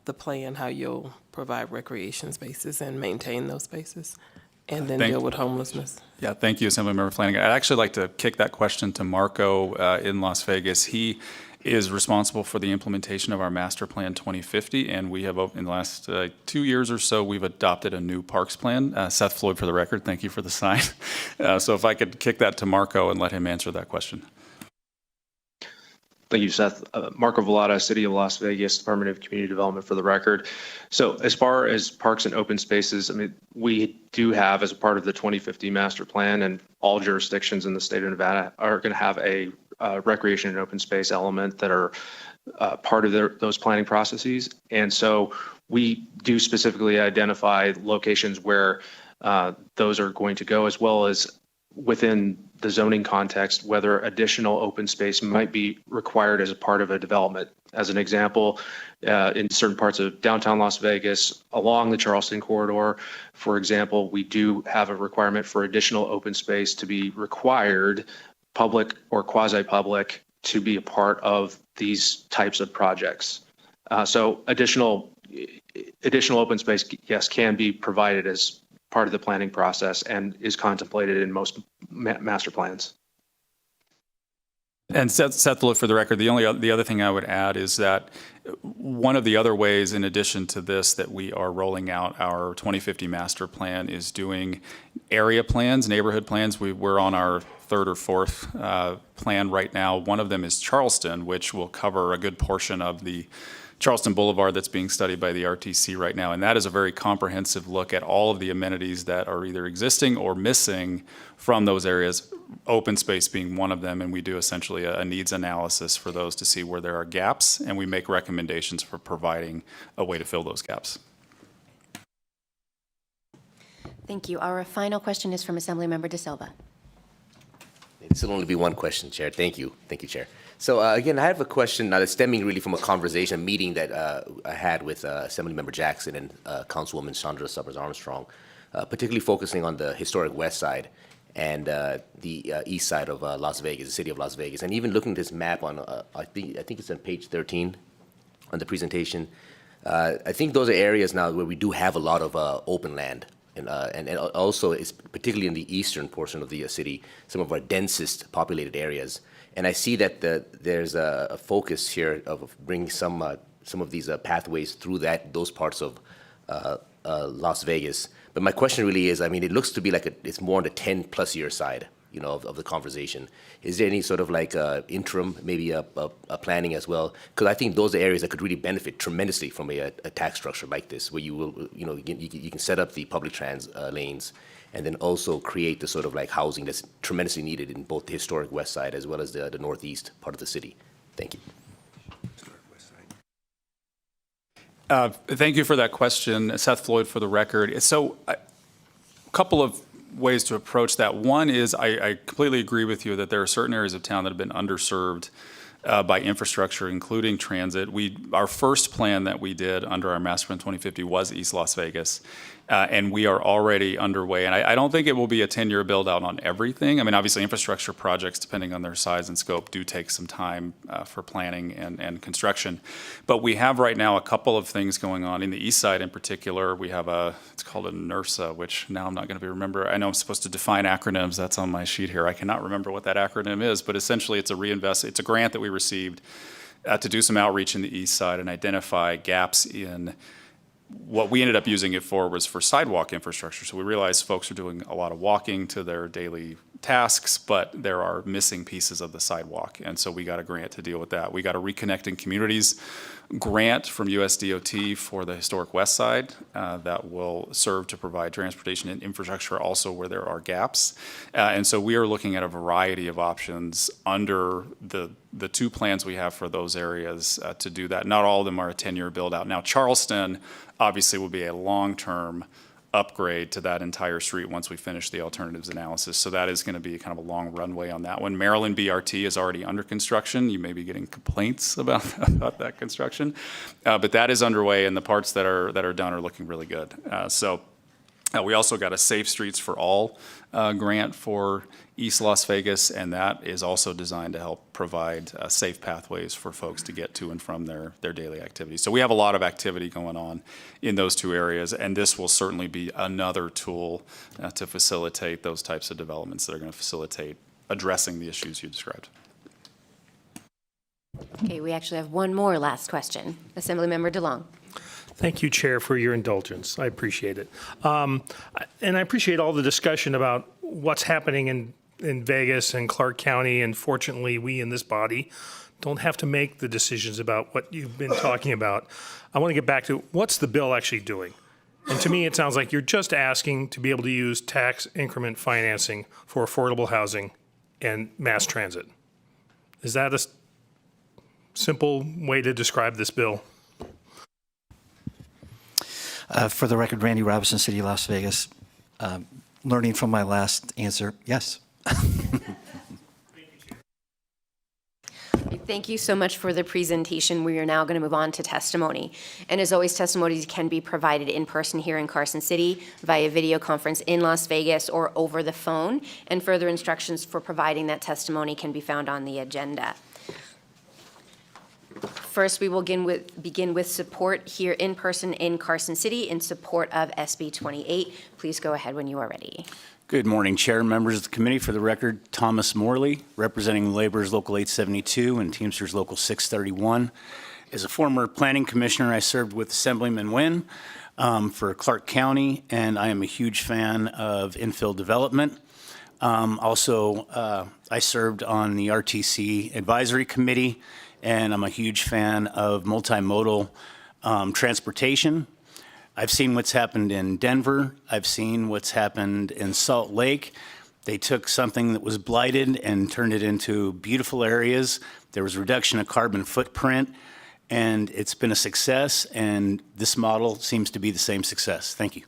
the plan, how you'll provide recreation spaces and maintain those spaces? And then deal with homelessness. Yeah, thank you, Assemblymember Flanagan. I'd actually like to kick that question to Marco in Las Vegas. He is responsible for the implementation of our Master Plan 2050, and we have, in the last 2 years or so, we've adopted a new parks plan. Seth Floyd for the record, thank you for the sign. So if I could kick that to Marco and let him answer that question. Thank you, Seth. Marco Vallada, City of Las Vegas, Department of Community Development for the record. So as far as parks and open spaces, I mean, we do have as a part of the 2050 master plan, and all jurisdictions in the state of Nevada are going to have a recreation and open space element that are part of those planning processes. And so we do specifically identify locations where those are going to go, as well as within the zoning context, whether additional open space might be required as a part of a development. As an example, in certain parts of downtown Las Vegas, along the Charleston corridor, for example, we do have a requirement for additional open space to be required, public or quasi-public, to be a part of these types of projects. So additional open space, yes, can be provided as part of the planning process and is contemplated in most master plans. And Seth, for the record, the other thing I would add is that one of the other ways, in addition to this, that we are rolling out our 2050 master plan is doing area plans, neighborhood plans. We're on our third or fourth plan right now. One of them is Charleston, which will cover a good portion of the Charleston Boulevard that's being studied by the RTC right now. And that is a very comprehensive look at all of the amenities that are either existing or missing from those areas, open space being one of them. And we do essentially a needs analysis for those to see where there are gaps, and we make recommendations for providing a way to fill those gaps. Thank you. Our final question is from Assemblymember De Silva. This will only be one question, Chair. Thank you. Thank you, Chair. So again, I have a question now that's stemming really from a meeting that I had with Assemblymember Jackson and Councilwoman Chandra Summers Armstrong, particularly focusing on the historic west side and the east side of Las Vegas, the city of Las Vegas. And even looking at this map on, I think it's on page 13 on the presentation, I think those are areas now where we do have a lot of open land. And also, it's particularly in the eastern portion of the city, some of our densest populated areas. And I see that there's a focus here of bringing some of these pathways through those parts of Las Vegas. But my question really is, I mean, it looks to be like it's more on the 10+ year side, you know, of the conversation. Is there any sort of like interim, maybe a planning as well? Because I think those are areas that could really benefit tremendously from a tax structure like this, where you will, you know, you can set up the public trans lanes, and then also create the sort of like housing that's tremendously needed in both the historic west side as well as the northeast part of the city. Thank you. Thank you for that question, Seth Floyd, for the record. So a couple of ways to approach that. One is I completely agree with you that there are certain areas of town that have been underserved by infrastructure, including transit. Our first plan that we did under our Master Plan 2050 was East Las Vegas. And we are already underway. And I don't think it will be a 10-year build out on everything. I mean, obviously, infrastructure projects, depending on their size and scope, do take some time for planning and construction. But we have right now a couple of things going on. In the east side in particular, we have it's called a NERSA, which now I'm not going to remember. I know I'm supposed to define acronyms. That's on my sheet here. I cannot remember what that acronym is. But essentially, it's a grant that we received to do some outreach in the east side and identify gaps in what we ended up using it for was for sidewalk infrastructure. So we realized folks are doing a lot of walking to their daily tasks, but there are missing pieces of the sidewalk. And so we got a grant to deal with that. We got a Reconnecting Communities grant from USDOT for the historic west side that will serve to provide transportation and infrastructure also where there are gaps. And so we are looking at a variety of options under the two plans we have for those areas to do that. Not all of them are a 10-year build out. Now, Charleston obviously will be a long-term upgrade to that entire street once we finish the alternatives analysis. So that is going to be kind of a long runway on that one. Maryland BRT is already under construction. You may be getting complaints about that construction, but that is underway, and the parts that are done are looking really good. We also got a Safe Streets for All grant for East Las Vegas, and that is also designed to help provide safe pathways for folks to get to and from their daily activities. So we have a lot of activity going on in those two areas, and this will certainly be another tool to facilitate those types of developments that are going to facilitate addressing the issues you described. Okay, we actually have one more last question. Assemblymember DeLong. Thank you, Chair, for your indulgence. I appreciate it. And I appreciate all the discussion about what's happening in Vegas and Clark County. And fortunately, we in this body don't have to make the decisions about what you've been talking about. I want to get back to what's the bill actually doing? And to me, it sounds like you're just asking to be able to use tax increment financing for affordable housing and mass transit. Is that a simple way to describe this bill? For the record, Randy Robinson, City of Las Vegas. Learning from my last answer, yes. Thank you so much for the presentation. We are now going to move on to testimony. And as always, testimonies can be provided in person here in Carson City, via video conference in Las Vegas, or over the phone. And further instructions for providing that testimony can be found on the agenda. First, we will begin with support here in person in Carson City in support of SB 28. Please go ahead when you are ready. Good morning, Chair and members of the committee. For the record, Thomas Morley, representing Laborers Local 872 and Teamsters Local 631. As a former planning commissioner, I served with Assemblyman Nguyen for Clark County, and I am a huge fan of infill development. Also, I served on the RTC Advisory Committee, and I'm a huge fan of multimodal transportation. I've seen what's happened in Denver. I've seen what's happened in Salt Lake. They took something that was blighted and turned it into beautiful areas. There was reduction of carbon footprint, and it's been a success, and this model seems to be the same success. Thank you.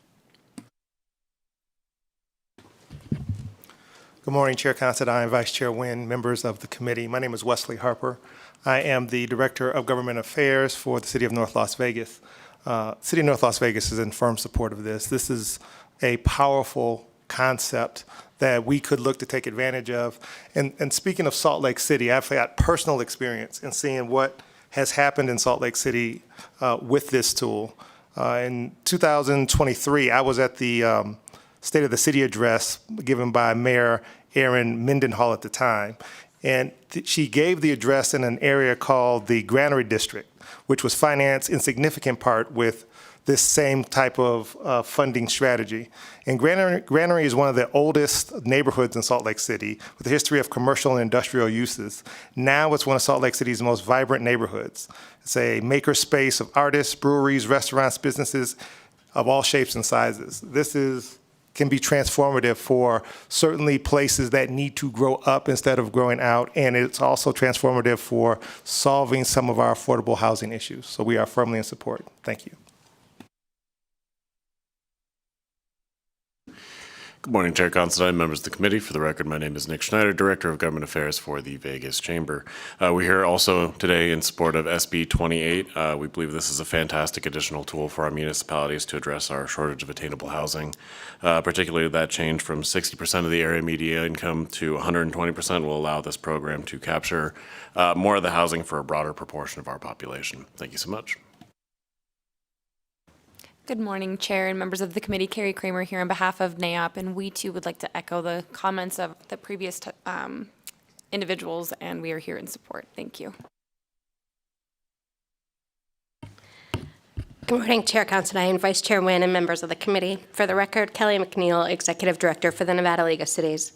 Good morning, Chair Considine, Vice Chair Nguyen, members of the committee. My name is Wesley Harper. I am the Director of Government Affairs for the City of North Las Vegas. City of North Las Vegas is in firm support of this. This is a powerful concept that we could look to take advantage of. And speaking of Salt Lake City, I've had personal experience in seeing what has happened in Salt Lake City with this tool. In 2023, I was at the State of the City address given by Mayor Erin Mendenhall at the time. And she gave the address in an area called the Granary District, which was financed in significant part with this same type of funding strategy. And Granary is one of the oldest neighborhoods in Salt Lake City with a history of commercial and industrial uses. Now it's one of Salt Lake City's most vibrant neighborhoods. It's a maker space of artists, breweries, restaurants, businesses of all shapes and sizes. This can be transformative for certainly places that need to grow up instead of growing out, and it's also transformative for solving some of our affordable housing issues. So we are firmly in support. Thank you. Good morning, Chair Considine, members of the committee. For the record, my name is Nick Schneider, Director of Government Affairs for the Vegas Chamber. We're here also today in support of SB 28. We believe this is a fantastic additional tool for our municipalities to address our shortage of attainable housing. Particularly that change from 60% of the area median income to 120% will allow this program to capture more of the housing for a broader proportion of our population. Thank you so much. Good morning, Chair and members of the committee. Carrie Kramer here on behalf of NAOP, and we too would like to echo the comments of the previous individuals, and we are here in support. Thank you. Good morning, Chair Considine, Vice Chair Nguyen, and members of the committee. For the record, Kelly McNeil, Executive Director for the Nevada League of Cities.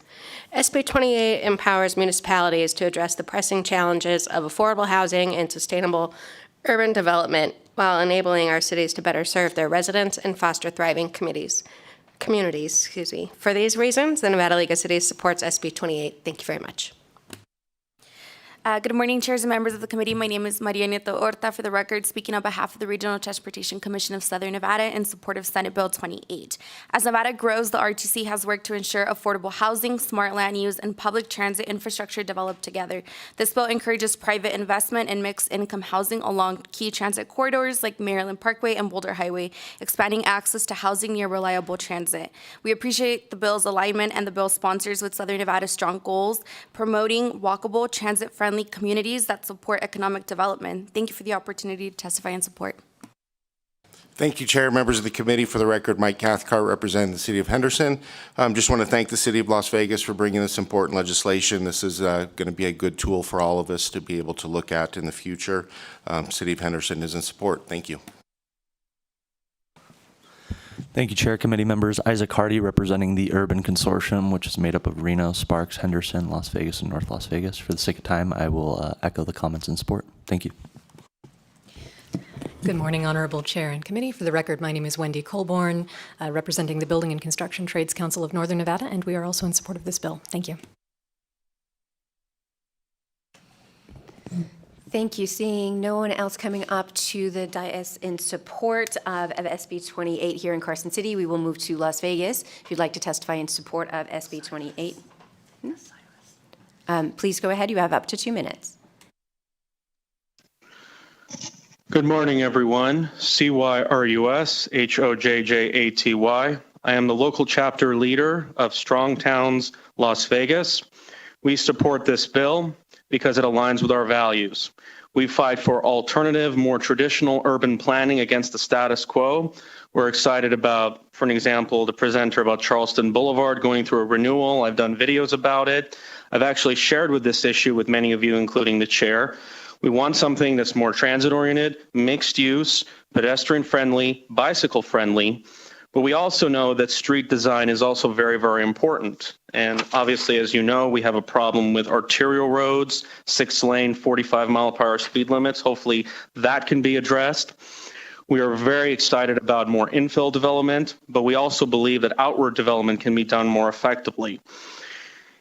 SB 28 empowers municipalities to address the pressing challenges of affordable housing and sustainable urban development while enabling our cities to better serve their residents and foster thriving communities. For these reasons, the Nevada League of Cities supports SB 28. Thank you very much. Good morning, chairs and members of the committee. My name is Maria Nieto Horta, for the record, speaking on behalf of the Regional Transportation Commission of Southern Nevada in support of Senate Bill 28. As Nevada grows, the RTC has worked to ensure affordable housing, smart land use, and public transit infrastructure develop together. This bill encourages private investment in mixed-income housing along key transit corridors like Maryland Parkway and Boulder Highway, expanding access to housing near reliable transit. We appreciate the bill's alignment and the bill sponsors with Southern Nevada's strong goals, promoting walkable, transit-friendly communities that support economic development. Thank you for the opportunity to testify in support. Thank you, Chair, members of the committee. For the record, Mike Cathcart, representing the City of Henderson. Just want to thank the City of Las Vegas for bringing this important legislation. This is going to be a good tool for all of us to be able to look at in the future. City of Henderson is in support. Thank you. Thank you, Chair, committee members. Isaac Hardy, representing the Urban Consortium, which is made up of Reno, Sparks, Henderson, Las Vegas, and North Las Vegas. For the sake of time, I will echo the comments in support. Thank you. Good morning, Honorable Chair and Committee. For the record, my name is Wendy Colborn, representing the Building and Construction Trades Council of Northern Nevada, and we are also in support of this bill. Thank you. Thank you. Seeing no one else coming up to the dais in support of SB 28 here in Carson City, we will move to Las Vegas. If you'd like to testify in support of SB 28, please go ahead. You have up to 2 minutes. Good morning, everyone. CYRUS, HOJJATY. I am the local chapter leader of Strong Towns, Las Vegas. We support this bill because it aligns with our values. We fight for alternative, more traditional urban planning against the status quo. We're excited about, for an example, the presenter about Charleston Boulevard going through a renewal. I've done videos about it. I've actually shared with this issue with many of you, including the chair. We want something that's more transit-oriented, mixed use, pedestrian-friendly, bicycle-friendly. But we also know that street design is also very, very important. And obviously, as you know, we have a problem with arterial roads, 6-lane, 45-mile-per-hour speed limits. Hopefully, that can be addressed. We are very excited about more infill development, but we also believe that outward development can be done more effectively.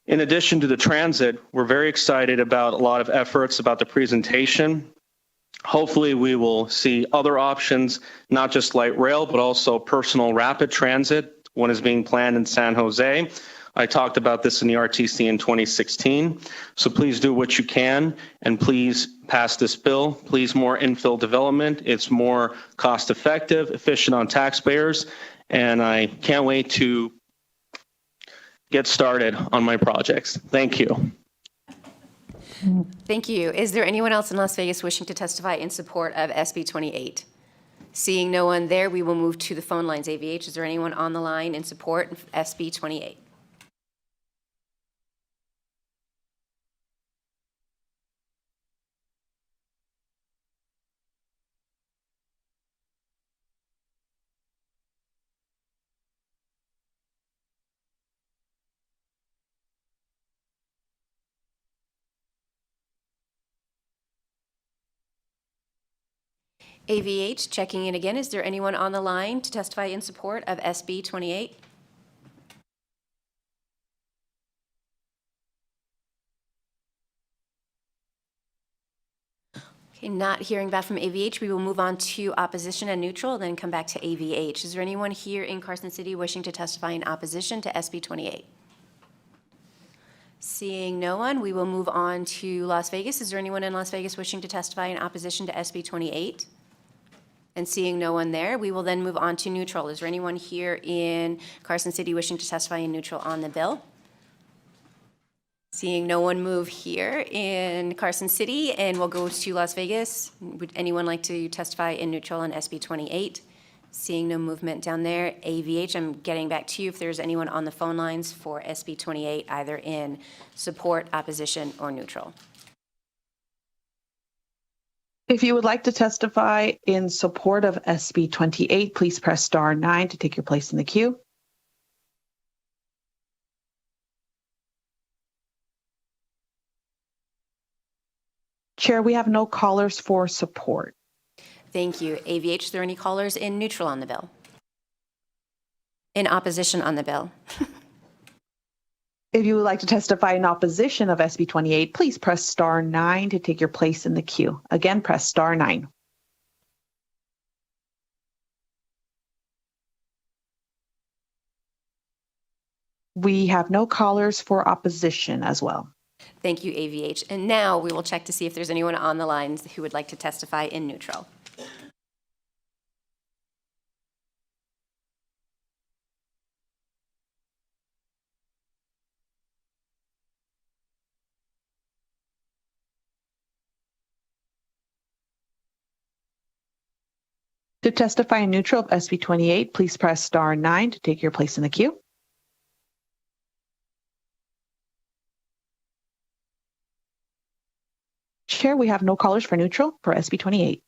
In addition to the transit, we're very excited about a lot of efforts about the presentation. Hopefully, we will see other options, not just light rail, but also personal rapid transit. One is being planned in San Jose. I talked about this in the RTC in 2016. So please do what you can, and please pass this bill. Please, more infill development. It's more cost effective, efficient on taxpayers, and I can't wait to get started on my projects. Thank you. Thank you. Is there anyone else in Las Vegas wishing to testify in support of SB 28? Seeing no one there, we will move to the phone lines. AVH, is there anyone on the line in support of SB 28? AVH, checking in again. Is there anyone on the line to testify in support of SB 28? Okay, not hearing back from AVH, we will move on to opposition and neutral, then come back to AVH. Is there anyone here in Carson City wishing to testify in opposition to SB 28? Seeing no one, we will move on to Las Vegas. Is there anyone in Las Vegas wishing to testify in opposition to SB 28? And seeing no one there, we will then move on to neutral. Is there anyone here in Carson City wishing to testify in neutral on the bill? Seeing no one move here in Carson City, and we'll go to Las Vegas. Would anyone like to testify in neutral on SB 28? Seeing no movement down there. AVH, I'm getting back to you if there's anyone on the phone lines for SB 28, either in support, opposition, or neutral. If you would like to testify in support of SB 28, please press star 9 to take your place in the queue. Chair, we have no callers for support. Thank you. AVH, are there any callers in neutral on the bill? In opposition on the bill? If you would like to testify in opposition of SB 28, please press star 9 to take your place in the queue. Again, press star 9. We have no callers for opposition as well. Thank you, AVH. And now we will check to see if there's anyone on the lines who would like to testify in neutral. To testify in neutral of SB 28, please press star 9 to take your place in the queue. Chair, we have no callers for neutral for SB 28.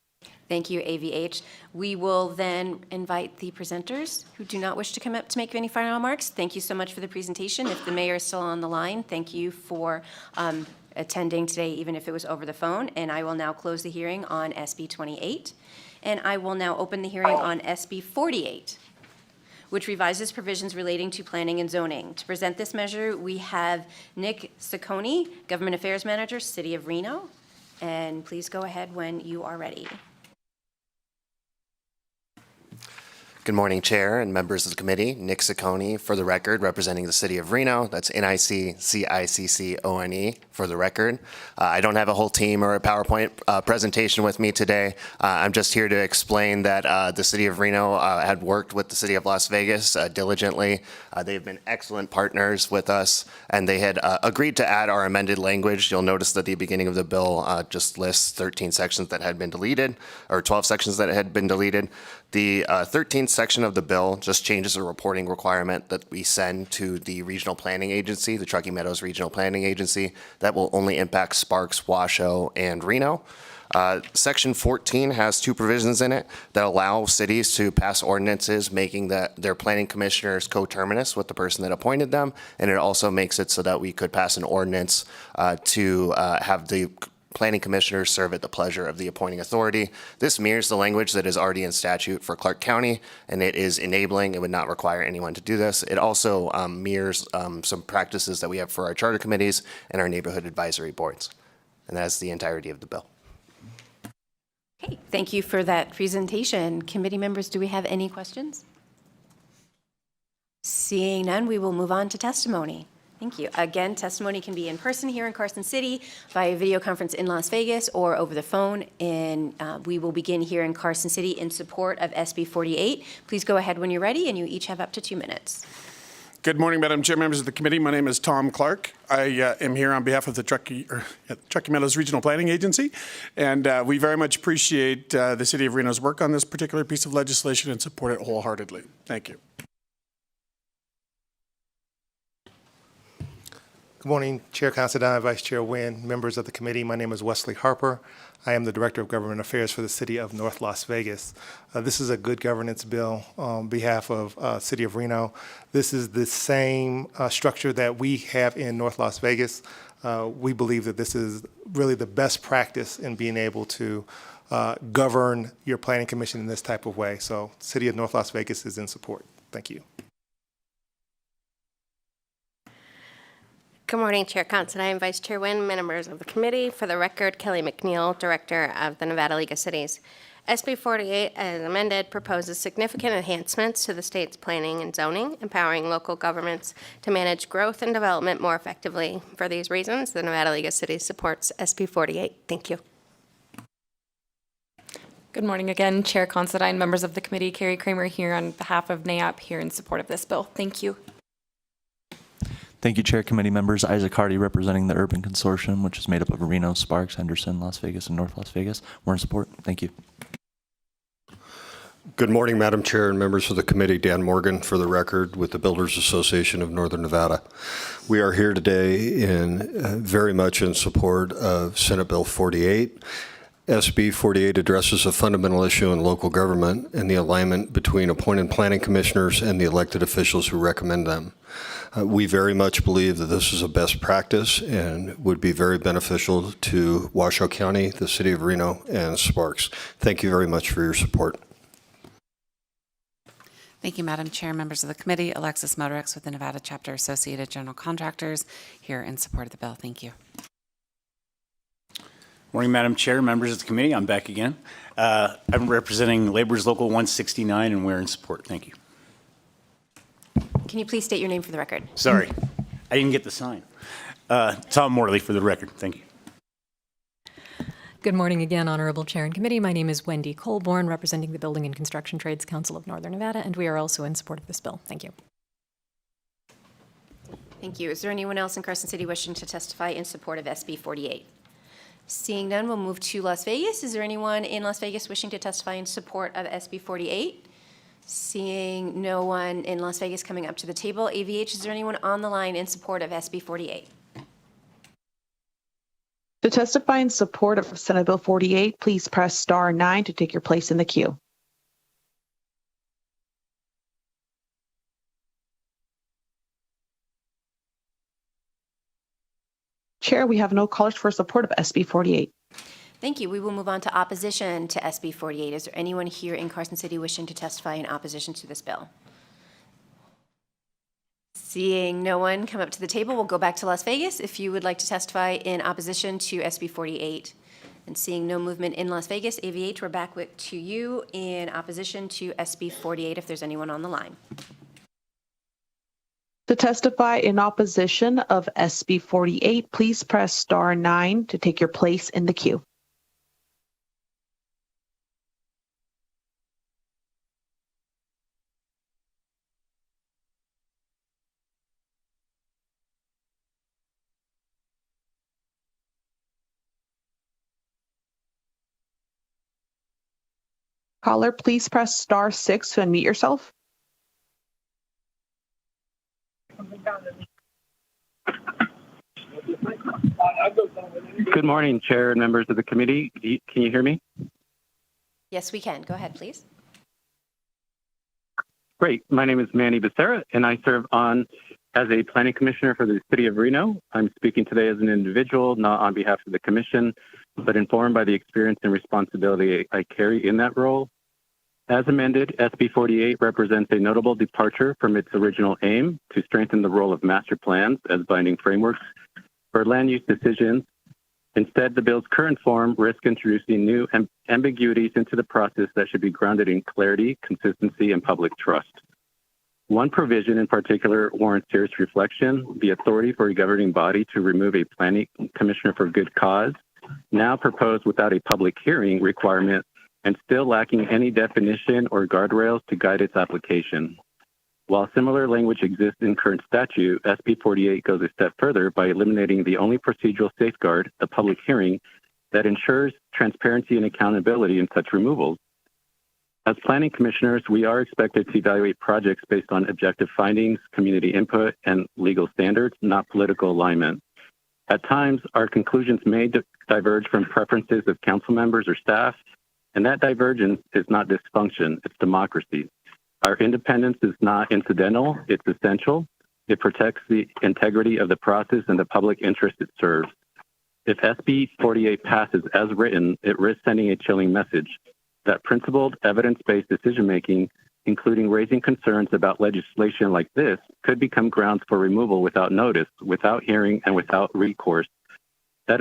Thank you, AVH. We will then invite the presenters who do not wish to come up to make any final remarks. Thank you so much for the presentation. If the mayor is still on the line, thank you for attending today, even if it was over the phone. And I will now close the hearing on SB 28. And I will now open the hearing on SB 48, which revises provisions relating to planning and zoning. To present this measure, we have Nick Saccone, Government Affairs Manager, City of Reno. And please go ahead when you are ready. Good morning, Chair and members of the committee. Nick Saccone, for the record, representing the City of Reno. That's N-I-C-C-I-C-C-O-N-E, for the record. I don't have a whole team or a PowerPoint presentation with me today. I'm just here to explain that the City of Reno had worked with the City of Las Vegas diligently. They've been excellent partners with us, and they had agreed to add our amended language. You'll notice that the beginning of the bill just lists 13 sections that had been deleted, or 12 sections that had been deleted. The 13th section of the bill just changes a reporting requirement that we send to the regional planning agency, the Truckee Meadows Regional Planning Agency. That will only impact Sparks, Washoe, and Reno. Section 14 has two provisions in it that allow cities to pass ordinances making their planning commissioners coterminous with the person that appointed them, and it also makes it so that we could pass an ordinance to have the planning commissioners serve at the pleasure of the appointing authority. This mirrors the language that is already in statute for Clark County, and it is enabling. It would not require anyone to do this. It also mirrors some practices that we have for our charter committees and our neighborhood advisory boards. And that's the entirety of the bill. Okay, thank you for that presentation. Committee members, do we have any questions? Seeing none, we will move on to testimony. Thank you. Again, testimony can be in person here in Carson City, via video conference in Las Vegas, or over the phone. And we will begin here in Carson City in support of SB 48. Please go ahead when you're ready, and you each have up to 2 minutes. Good morning, Madam Chair, members of the committee. My name is Tom Clark. I am here on behalf of the Truckee Meadows Regional Planning Agency, and we very much appreciate the City of Reno's work on this particular piece of legislation and support it wholeheartedly. Thank you. Good morning, Chair Considine, Vice Chair Wynn, members of the committee. My name is Wesley Harper. I am the Director of Government Affairs for the City of North Las Vegas. This is a good governance bill on behalf of City of Reno. This is the same structure that we have in North Las Vegas. We believe that this is really the best practice in being able to govern your planning commission in this type of way. So City of North Las Vegas is in support. Thank you. Good morning, Chair Considine, Vice Chair Wynn, members of the committee. For the record, Kelly McNeil, Director of the Nevada League of Cities. SB 48, as amended, proposes significant enhancements to the state's planning and zoning, empowering local governments to manage growth and development more effectively. For these reasons, the Nevada League of Cities supports SB 48. Thank you. Good morning again, Chair Considine, members of the committee. Carrie Kramer here on behalf of NAIOP here in support of this bill. Thank you. Thank you, Chair, committee members. Isaac Hardy, representing the Urban Consortium, which is made up of Reno, Sparks, Henderson, Las Vegas, and North Las Vegas. We're in support. Thank you. Good morning, Madam Chair and members of the committee. Dan Morgan, for the record, with the Builders Association of Northern Nevada. We are here today very much in support of Senate Bill 48. SB 48 addresses a fundamental issue in local government and the alignment between appointed planning commissioners and the elected officials who recommend them. We very much believe that this is a best practice and would be very beneficial to Washoe County, the City of Reno, and Sparks. Thank you very much for your support. Thank you, Madam Chair, members of the committee. Alexis Motorex with the Nevada Chapter Associated General Contractors, here in support of the bill. Thank you. Morning, Madam Chair, members of the committee. I'm back again. I'm representing Labor's Local 169, and we're in support. Thank you. Can you please state your name for the record? Sorry, I didn't get the sign. Tom Morley, for the record. Thank you. Good morning again, Honorable Chair and Committee. My name is Wendy Colborn, representing the Building and Construction Trades Council of Northern Nevada, and we are also in support of this bill. Thank you. Thank you. Is there anyone else in Carson City wishing to testify in support of SB 48? Seeing none, we'll move to Las Vegas. Is there anyone in Las Vegas wishing to testify in support of SB 48? Seeing no one in Las Vegas coming up to the table, AVH, is there anyone on the line in support of SB 48? To testify in support of Senate Bill 48, please press star 9 to take your place in the queue. Chair, we have no callers for support of SB 48. Thank you. We will move on to opposition to SB 48. Is there anyone here in Carson City wishing to testify in opposition to this bill? Seeing no one come up to the table, we'll go back to Las Vegas. If you would like to testify in opposition to SB 48, and seeing no movement in Las Vegas, AVH, we're back to you in opposition to SB 48, if there's anyone on the line. To testify in opposition of SB 48, please press star 9 to take your place in the queue. Caller, please press star 6 to unmute yourself. Good morning, Chair and members of the committee. Can you hear me? Yes, we can. Go ahead, please. Great. My name is Manny Becerra, and I serve as a planning commissioner for the city of Reno. I'm speaking today as an individual, not on behalf of the commission, but informed by the experience and responsibility I carry in that role. As amended, SB 48 represents a notable departure from its original aim to strengthen the role of master plans as binding frameworks for land use decisions. Instead, the bill's current form risks introducing new ambiguities into the process that should be grounded in clarity, consistency, and public trust. One provision in particular warrants serious reflection: the authority for a governing body to remove a planning commissioner for good cause, now proposed without a public hearing requirement and still lacking any definition or guardrails to guide its application. While similar language exists in current statute, SB 48 goes a step further by eliminating the only procedural safeguard, the public hearing, that ensures transparency and accountability in such removals. As planning commissioners, we are expected to evaluate projects based on objective findings, community input, and legal standards, not political alignment. At times, our conclusions may diverge from preferences of council members or staff, and that divergence is not dysfunction, it's democracy. Our independence is not incidental, it's essential. It protects the integrity of the process and the public interest it serves. If SB 48 passes as written, it risks sending a chilling message that principled, evidence-based decision-making, including raising concerns about legislation like this, could become grounds for removal without notice, without hearing, and without recourse. That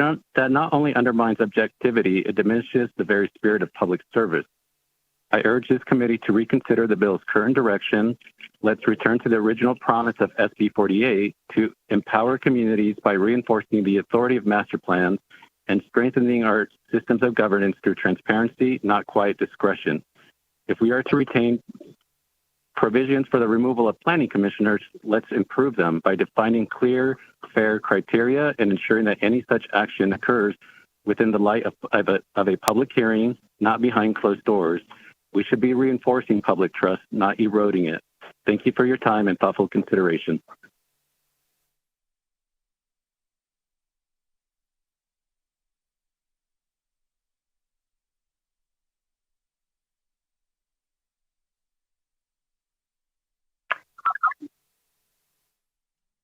not only undermines objectivity, it diminishes the very spirit of public service. I urge this committee to reconsider the bill's current direction. Let's return to the original promise of SB 48 to empower communities by reinforcing the authority of master plans and strengthening our systems of governance through transparency, not quiet discretion. If we are to retain provisions for the removal of planning commissioners, let's improve them by defining clear, fair criteria and ensuring that any such action occurs within the light of a public hearing, not behind closed doors. We should be reinforcing public trust, not eroding it. Thank you for your time and thoughtful consideration.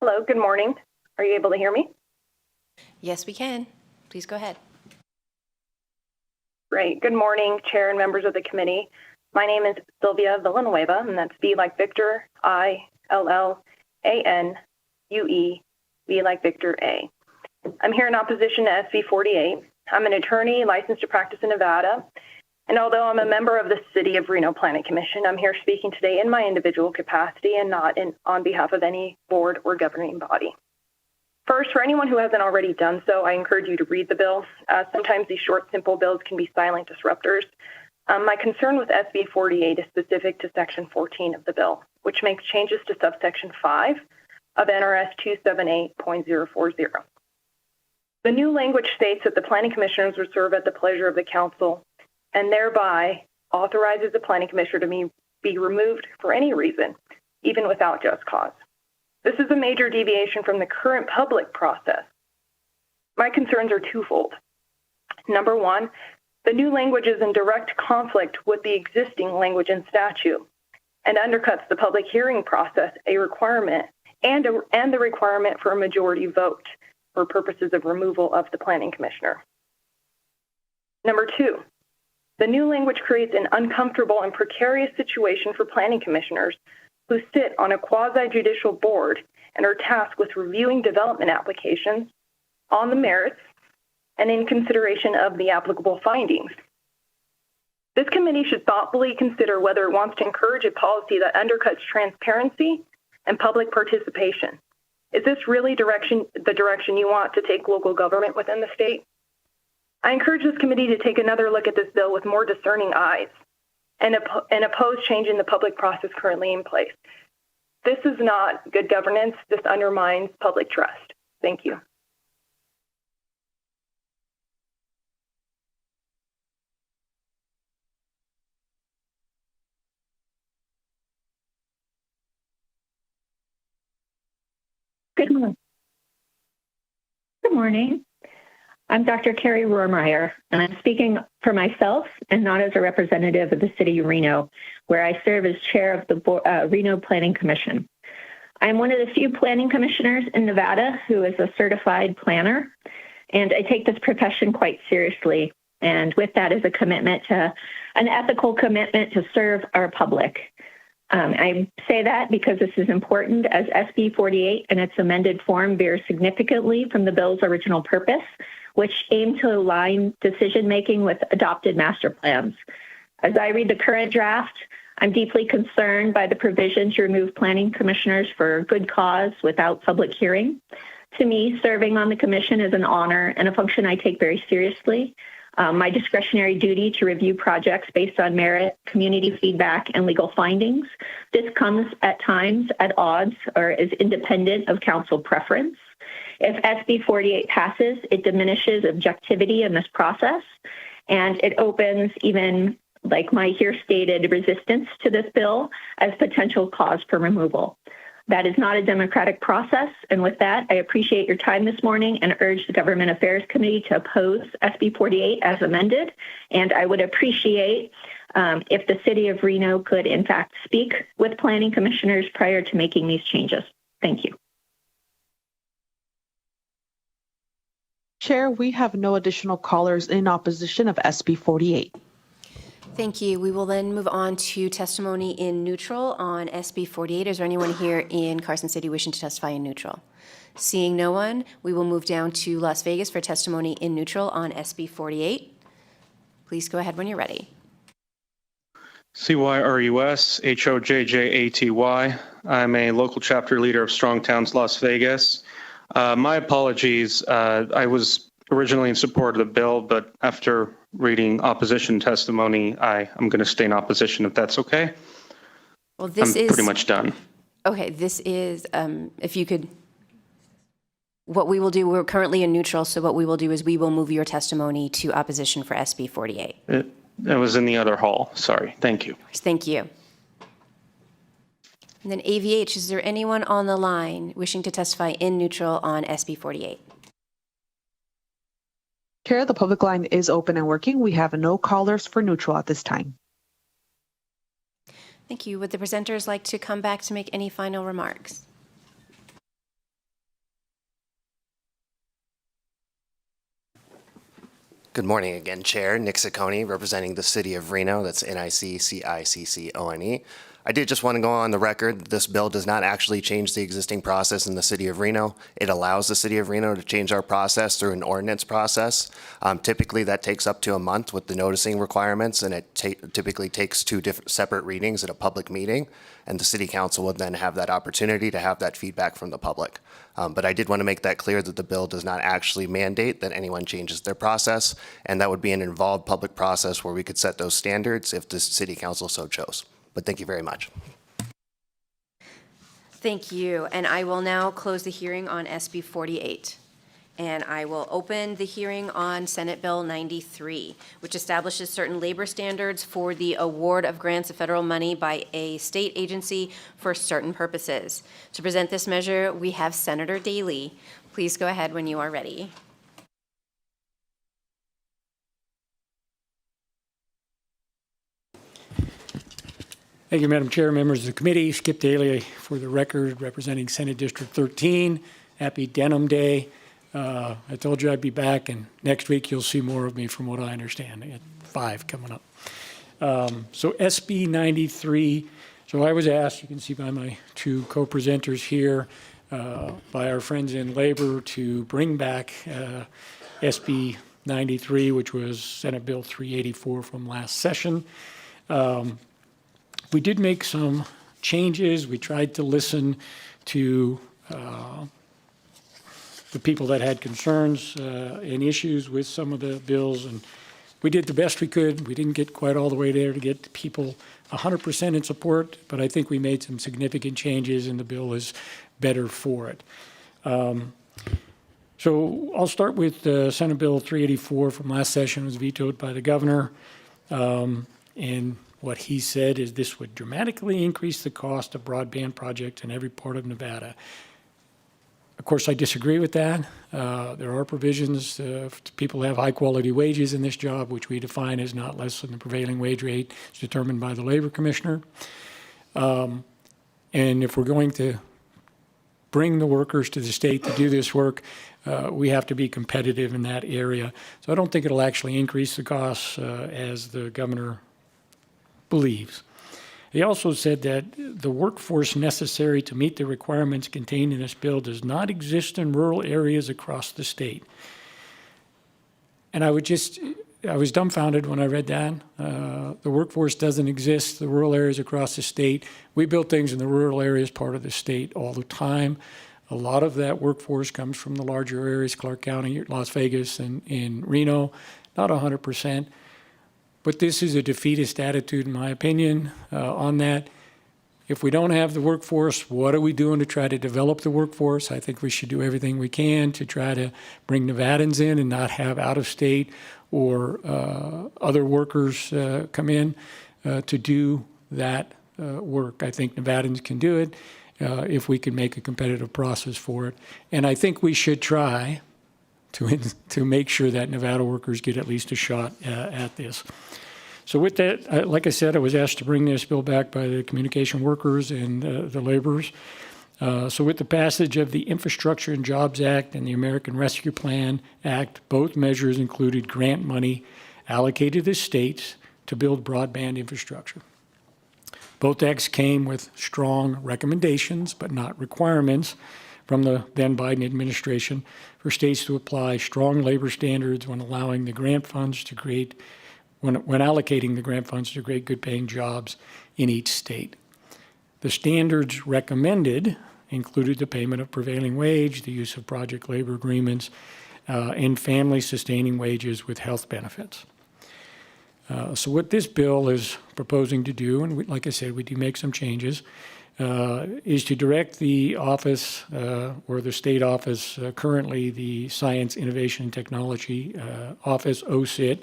Hello, good morning. Are you able to hear me? Yes, we can. Please go ahead. Great. Good morning, Chair and members of the committee. My name is Sylvia Villanueva, and that's V like Victor, I-L-L-A-N-U-E, V like Victor, A. I'm here in opposition to SB 48. I'm an attorney licensed to practice in Nevada, and although I'm a member of the City of Reno Planning Commission, I'm here speaking today in my individual capacity and not on behalf of any board or governing body. First, for anyone who hasn't already done so, I encourage you to read the bill. Sometimes these short, simple bills can be silent disruptors. My concern with SB 48 is specific to Section 14 of the bill, which makes changes to subsection 5 of NRS 278.040. The new language states that the planning commissioners will serve at the pleasure of the council and thereby authorizes the planning commissioner to be removed for any reason, even without just cause. This is a major deviation from the current public process. My concerns are twofold. Number one, the new language is in direct conflict with the existing language and statute and undercuts the public hearing process, a requirement, and the requirement for a majority vote for purposes of removal of the planning commissioner. Number two, the new language creates an uncomfortable and precarious situation for planning commissioners who sit on a quasi-judicial board and are tasked with reviewing development applications on the merits and in consideration of the applicable findings. This committee should thoughtfully consider whether it wants to encourage a policy that undercuts transparency and public participation. Is this really the direction you want to take local government within the state? I encourage this committee to take another look at this bill with more discerning eyes and oppose changing the public process currently in place. This is not good governance. This undermines public trust. Thank you. Good morning. I'm Dr. Carrie Rohrmeyer, and I'm speaking for myself and not as a representative of the City of Reno, where I serve as chair of the Reno Planning Commission. I'm one of the few planning commissioners in Nevada who is a certified planner, and I take this profession quite seriously. And with that is a commitment to an ethical commitment to serve our public. I say that because this is important, as SB 48 in its amended form bears significantly from the bill's original purpose, which aimed to align decision-making with adopted master plans. As I read the current draft, I'm deeply concerned by the provision to remove planning commissioners for good cause without public hearing. To me, serving on the commission is an honor and a function I take very seriously. My discretionary duty to review projects based on merit, community feedback, and legal findings. This comes at times at odds or is independent of council preference. If SB 48 passes, it diminishes objectivity in this process, and it opens even, like my here stated, resistance to this bill as potential cause for removal. That is not a democratic process, and with that, I appreciate your time this morning and urge the Government Affairs Committee to oppose SB 48 as amended, and I would appreciate if the City of Reno could, in fact, speak with planning commissioners prior to making these changes. Thank you. Chair, we have no additional callers in opposition of SB 48. Thank you. We will then move on to testimony in neutral on SB 48. Is there anyone here in Carson City wishing to testify in neutral? Seeing no one, we will move down to Las Vegas for testimony in neutral on SB 48. Please go ahead when you're ready. CYRUS HOJJATY. I'm a local chapter leader of Strong Towns Las Vegas. My apologies. I was originally in support of the bill, but after reading opposition testimony, I'm going to stay in opposition if that's okay. Well, this I'm is pretty much done. Okay. This is, if you could, what we will do, we're currently in neutral, so what we will do is we will move your testimony to opposition for SB 48. It was in the other hall. Sorry. Thank you. Thank you. And then AVH, is there anyone on the line wishing to testify in neutral on SB 48? Chair, the public line is open and working. We have no callers for neutral at this time. Thank you. Would the presenters like to come back to make any final remarks? Good morning again, Chair. Nick Ciccone, representing the City of Reno. That's NICCICCONE. I did just want to go on the record that this bill does not actually change the existing process in the City of Reno. It allows the City of Reno to change our process through an ordinance process. Typically, that takes up to a month with the noticing requirements, and it typically takes two separate readings at a public meeting, and the City Council would then have that opportunity to have that feedback from the public. But I did want to make that clear that the bill does not actually mandate that anyone changes their process, and that would be an involved public process where we could set those standards if the City Council so chose. But thank you very much. Thank you. And I will now close the hearing on SB 48. And I will open the hearing on Senate Bill 93, which establishes certain labor standards for the award of grants of federal money by a state agency for certain purposes. To present this measure, we have Senator Daly. Please go ahead when you are ready. Thank you, Madam Chair, members of the committee. Skip Daly for the record, representing Senate District 13. Happy Denim Day. I told you I'd be back, and next week you'll see more of me from what I understand. I got 5 coming up. So SB 93. So I was asked, you can see by my 2 co-presenters here, by our friends in labor to bring back SB 93, which was Senate Bill 384 from last session. We did make some changes. We tried to listen to the people that had concerns and issues with some of the bills, and we did the best we could. We didn't get quite all the way there to get people 100% in support, but I think we made some significant changes, and the bill is better for it. So I'll start with Senate Bill 384 from last session. It was vetoed by the governor, and what he said is this would dramatically increase the cost of broadband projects in every part of Nevada. Of course, I disagree with that. There are provisions people have high-quality wages in this job, which we define as not less than the prevailing wage rate is determined by the labor commissioner. And if we're going to bring the workers to the state to do this work, we have to be competitive in that area. So I don't think it'll actually increase the costs as the governor believes. He also said that the workforce necessary to meet the requirements contained in this bill does not exist in rural areas across the state. And I was dumbfounded when I read that. The workforce doesn't exist in the rural areas across the state. We build things in the rural areas part of the state all the time. A lot of that workforce comes from the larger areas, Clark County, Las Vegas, and in Reno, not 100%. But this is a defeatist attitude, in my opinion, on that. If we don't have the workforce, what are we doing to try to develop the workforce? I think we should do everything we can to try to bring Nevadans in and not have out-of-state or other workers come in to do that work. I think Nevadans can do it if we can make a competitive process for it. And I think we should try to make sure that Nevada workers get at least a shot at this. So with that, like I said, I was asked to bring this bill back by the communication workers and the laborers. So with the passage of the Infrastructure and Jobs Act and the American Rescue Plan Act, both measures included grant money allocated to states to build broadband infrastructure. Both acts came with strong recommendations, but not requirements, from the then Biden administration for states to apply strong labor standards when allowing the grant funds to create, when allocating the grant funds to create good-paying jobs in each state. The standards recommended included the payment of prevailing wage, the use of project labor agreements, and family-sustaining wages with health benefits. So what this bill is proposing to do, and like I said, we do make some changes, is to direct the office or the state office, currently the Science, Innovation, and Technology Office, OSIT,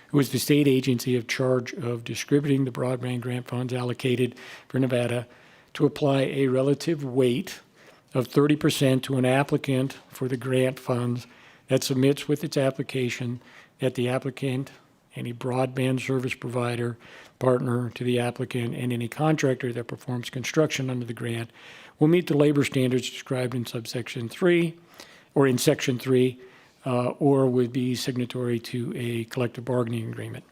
who is the state agency of charge of distributing the broadband grant funds allocated for Nevada, to apply a relative weight of 30% to an applicant for the grant funds that submits with its application that the applicant, any broadband service provider, partner to the applicant, and any contractor that performs construction under the grant will meet the labor standards described in subsection 3, or in section 3, or would be signatory to a collective bargaining agreement.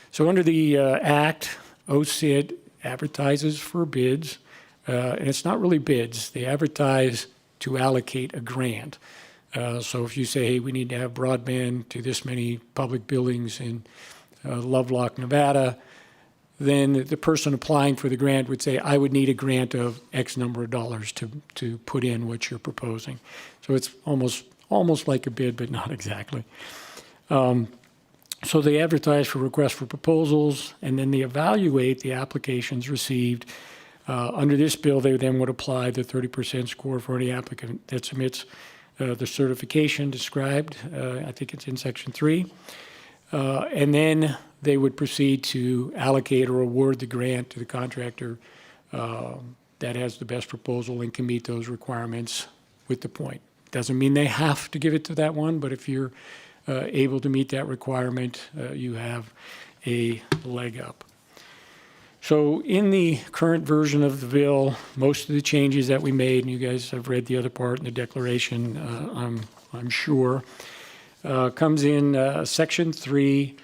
So under the Act, OSID advertises for bids, and it's not really bids. They advertise to allocate a grant. So if you say, hey, we need to have broadband to this many public buildings in Lovelock, Nevada, then the person applying for the grant would say, I would need a grant of X number of dollars to put in what you're proposing. So it's almost like a bid, but not exactly. So they advertise for requests for proposals, and then they evaluate the applications received. Under this bill, they then would apply the 30% score for any applicant that submits the certification described. I think it's in section 3. And then they would proceed to allocate or award the grant to the contractor that has the best proposal and can meet those requirements with the point. Doesn't mean they have to give it to that one, but if you're able to meet that requirement, you have a leg up. So in the current version of the bill, most of the changes that we made, and you guys have read the other part in the declaration, I'm sure, comes in Section 3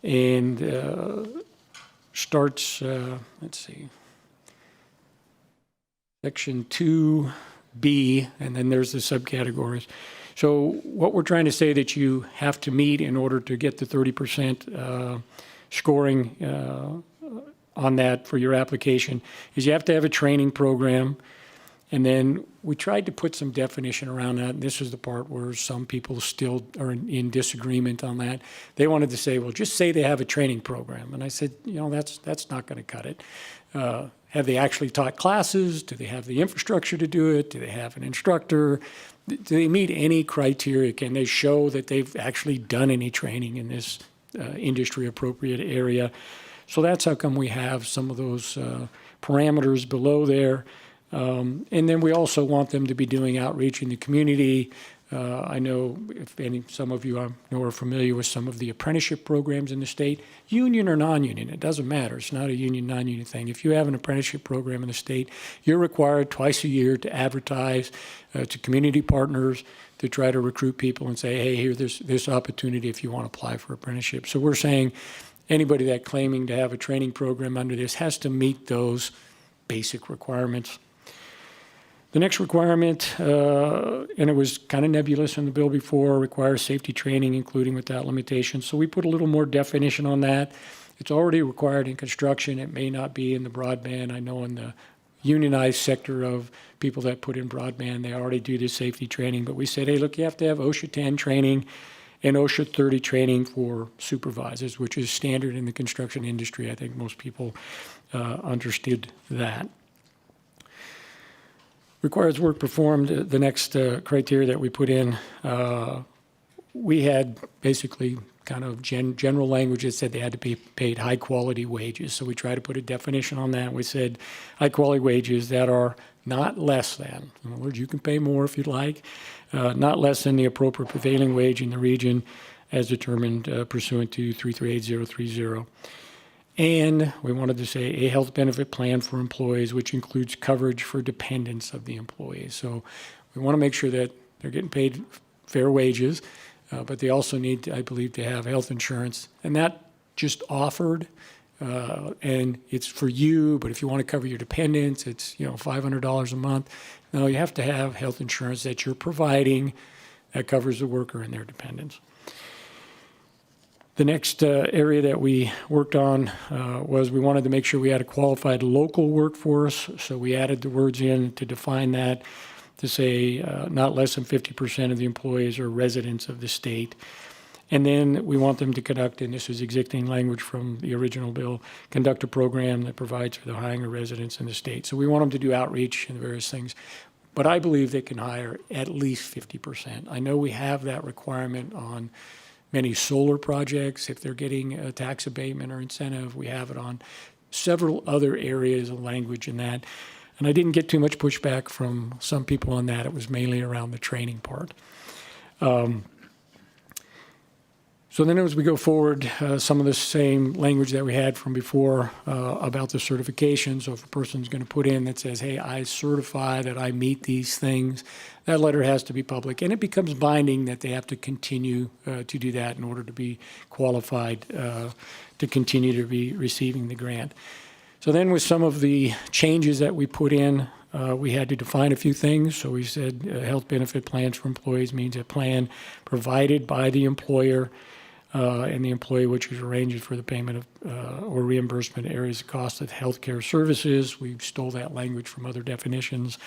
and starts, let's see, Section 2B, and then there's the subcategories. So what we're trying to say that you have to meet in order to get the 30% scoring on that for your application is you have to have a training program. And then we tried to put some definition around that. And this is the part where some people still are in disagreement on that. They wanted to say, well, just say they have a training program. And I said, that's not going to cut it. Have they actually taught classes? Do they have the infrastructure to do it? Do they have an instructor? Do they meet any criteria? Can they show that they've actually done any training in this industry appropriate area? So that's how come we have some of those parameters below there. And then we also want them to be doing outreach in the community. I know some of you are familiar with some of the apprenticeship programs in the state, union or non-union, it doesn't matter. It's not a union, non-union thing. If you have an apprenticeship program in the state, you're required twice a year to advertise to community partners to try to recruit people and say, hey, here's this opportunity if you want to apply for apprenticeship. So we're saying anybody that claiming to have a training program under this has to meet those basic requirements. The next requirement, and it was kind of nebulous in the bill before, requires safety training, including without limitation. So we put a little more definition on that. It's already required in construction. It may not be in the broadband. I know in the unionized sector of people that put in broadband, they already do this safety training. But we said, hey, look, you have to have OSHA 10 training and OSHA 30 training for supervisors, which is standard in the construction industry. I think most people understood that. Requires work performed, the next criteria that we put in, we had basically kind of general language that said they had to be paid high-quality wages. So we tried to put a definition on that. We said high-quality wages that are not less than. In other words, you can pay more if you'd like, not less than the appropriate prevailing wage in the region as determined pursuant to 338030. And we wanted to say a health benefit plan for employees, which includes coverage for dependents of the employees. So we want to make sure that they're getting paid fair wages, but they also need, I believe, to have health insurance. And that just offered, and it's for you, but if you want to cover your dependents, it's $500 a month. No, you have to have health insurance that you're providing that covers the worker and their dependents. The next area that we worked on was we wanted to make sure we had a qualified local workforce. So we added the words in to define that, to say not less than 50% of the employees are residents of the state. And then we want them to conduct, and this is existing language from the original bill, conduct a program that provides for the hiring of residents in the state. So we want them to do outreach and various things. But I believe they can hire at least 50%. I know we have that requirement on many solar projects. If they're getting a tax abatement or incentive, we have it on several other areas of language in that. And I didn't get too much pushback from some people on that. It was mainly around the training part. So then as we go forward, some of the same language that we had from before about the certification. So if a person's going to put in that says, hey, I certify that I meet these things, that letter has to be public. And it becomes binding that they have to continue to do that in order to be qualified to continue to be receiving the grant. So then with some of the changes that we put in, we had to define a few things. So we said health benefit plans for employees means a plan provided by the employer and the employee, which is arranged for the payment of or reimbursement areas of cost of healthcare services. We stole that language from other definitions.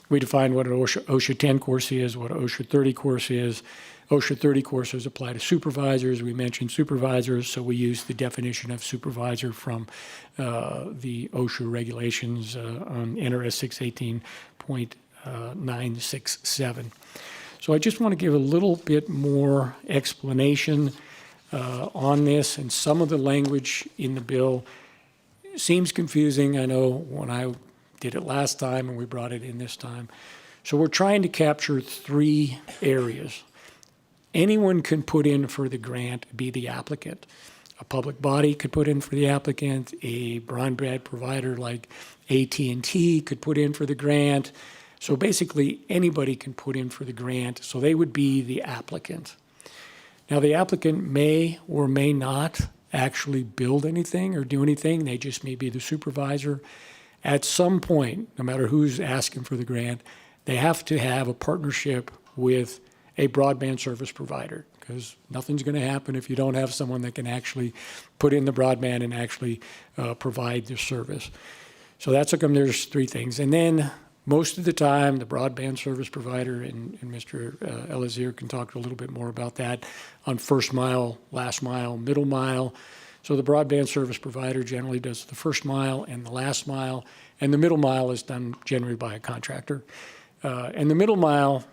We defined what an OSHA 10 course is, what an OSHA 30 course is. OSHA 30 courses apply to supervisors. We mentioned supervisors, so we used the definition of supervisor from the OSHA regulations on NRS 618.967. So I just want to give a little bit more explanation on this, and some of the language in the bill seems confusing. I know when I did it last time and we brought it in this time. So we're trying to capture three areas. Anyone can put in for the grant, be the applicant. A public body could put in for the applicant. A broadband provider like AT&T could put in for the grant. So basically, anybody can put in for the grant. So they would be the applicant. Now, the applicant may or may not actually build anything or do anything. They just may be the supervisor. At some point, no matter who's asking for the grant, they have to have a partnership with a broadband service provider, because nothing's going to happen if you don't have someone that can actually put in the broadband and actually provide the service. So that's how come there's three things. And then most of the time, the broadband service provider, and Mr. Elazier can talk a little bit more about that, on first mile, last mile, middle mile. So the broadband service provider generally does the first mile and the last mile, and the middle mile is done generally by a contractor. And the middle mile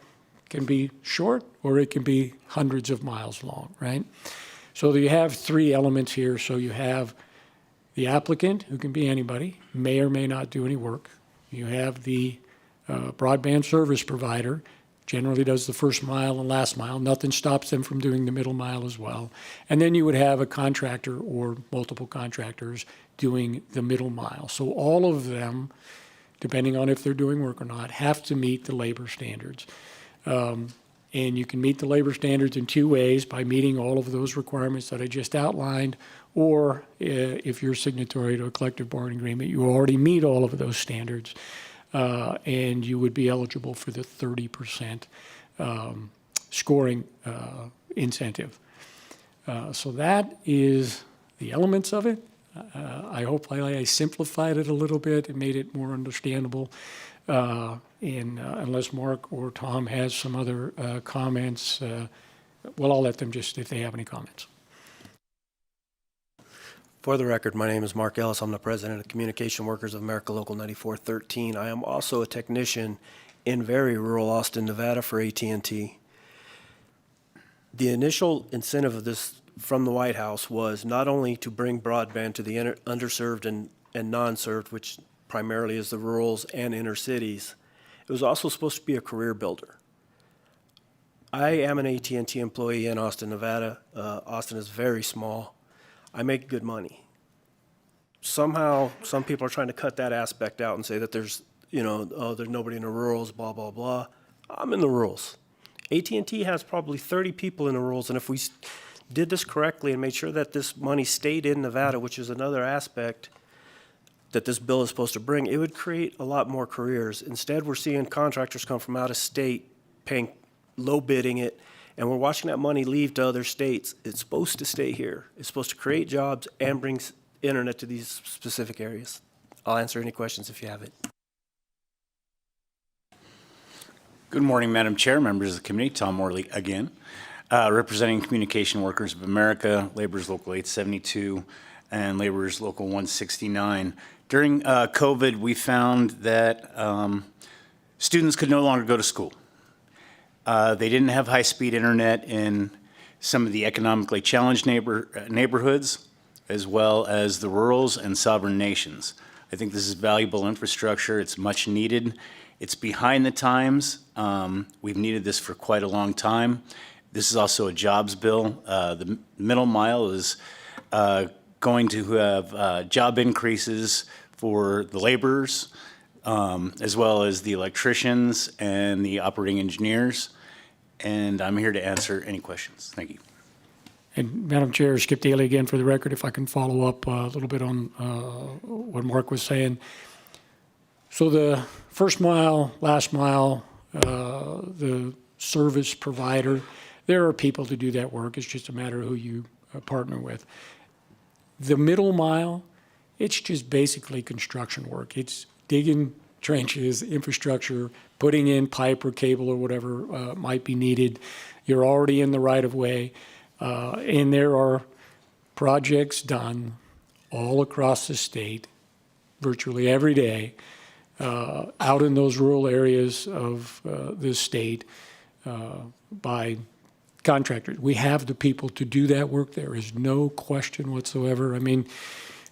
can be short or it can be hundreds of miles long, right? So you have three elements here. So you have the applicant, who can be anybody, may or may not do any work. You have the broadband service provider, generally does the first mile and last mile. Nothing stops them from doing the middle mile as well. And then you would have a contractor or multiple contractors doing the middle mile. So all of them, depending on if they're doing work or not, have to meet the labor standards. And you can meet the labor standards in two ways: by meeting all of those requirements that I just outlined, or if you're signatory to a collective bargaining agreement, you already meet all of those standards, and you would be eligible for the 30% scoring incentive. So that is the elements of it. I hope I simplified it a little bit and made it more understandable. And unless Mark or Tom has some other comments, well, I'll let them just, if they have any comments. For the record, my name is Mark Ellis. I'm the president of Communication Workers of America Local 9413. I am also a technician in very rural Austin, Nevada for AT&T. The initial incentive of this from the White House was not only to bring broadband to the underserved and non-served, which primarily is the rurals and inner cities. It was also supposed to be a career builder. I am an AT&T employee in Austin, Nevada. Austin is very small. I make good money. Somehow, some people are trying to cut that aspect out and say that there's, there's nobody in the rurals, blah, blah, blah. I'm in the rurals. AT&T has probably 30 people in the rurals, and if we did this correctly and made sure that this money stayed in Nevada, which is another aspect that this bill is supposed to bring, it would create a lot more careers. Instead, we're seeing contractors come from out of state, low bidding it, and we're watching that money leave to other states. It's supposed to stay here. It's supposed to create jobs and bring internet to these specific areas. I'll answer any questions if you have it. Good morning, Madam Chair, members of the committee. Tom Morley again, representing Communication Workers of America, Laborers Local 872, and Laborers Local 169. During COVID, we found that students could no longer go to school. They didn't have high-speed internet in some of the economically challenged neighborhoods, as well as the rurals and sovereign nations. I think this is valuable infrastructure. It's much needed. It's behind the times. We've needed this for quite a long time. This is also a jobs bill. The middle mile is going to have job increases for the laborers, as well as the electricians and the operating engineers. And I'm here to answer any questions. Thank you. And Madam Chair, Skip Daly again for the record, if I can follow up a little bit on what Mark was saying. So the first mile, last mile, the service provider, there are people to do that work. It's just a matter of who you partner with. The middle mile, it's just basically construction work. It's digging trenches, infrastructure, putting in pipe or cable or whatever might be needed. You're already in the right of way. And there are projects done all across the state, virtually every day, out in those rural areas of this state by contractors. We have the people to do that work. There is no question whatsoever. I mean,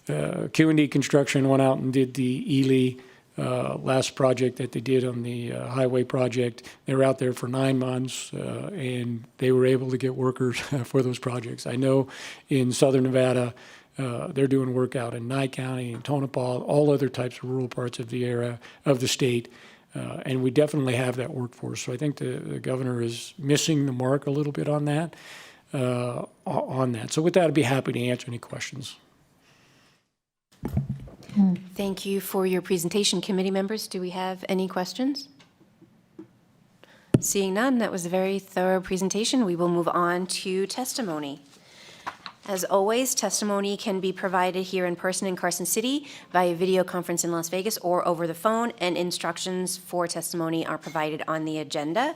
Q&D Construction went out and did the Ely last project that they did on the highway project. They were out there for 9 months, and they were able to get workers for those projects. I know in southern Nevada, they're doing work out in Nye County, in Tonopah, all other types of rural parts of the area of the state. And we definitely have that workforce. So I think the governor is missing the mark a little bit on that. So with that, I'd be happy to answer any questions. Thank you for your presentation. Committee members, do we have any questions? Seeing none, that was a very thorough presentation. We will move on to testimony. As always, testimony can be provided here in person in Carson City via video conference in Las Vegas or over the phone, and instructions for testimony are provided on the agenda.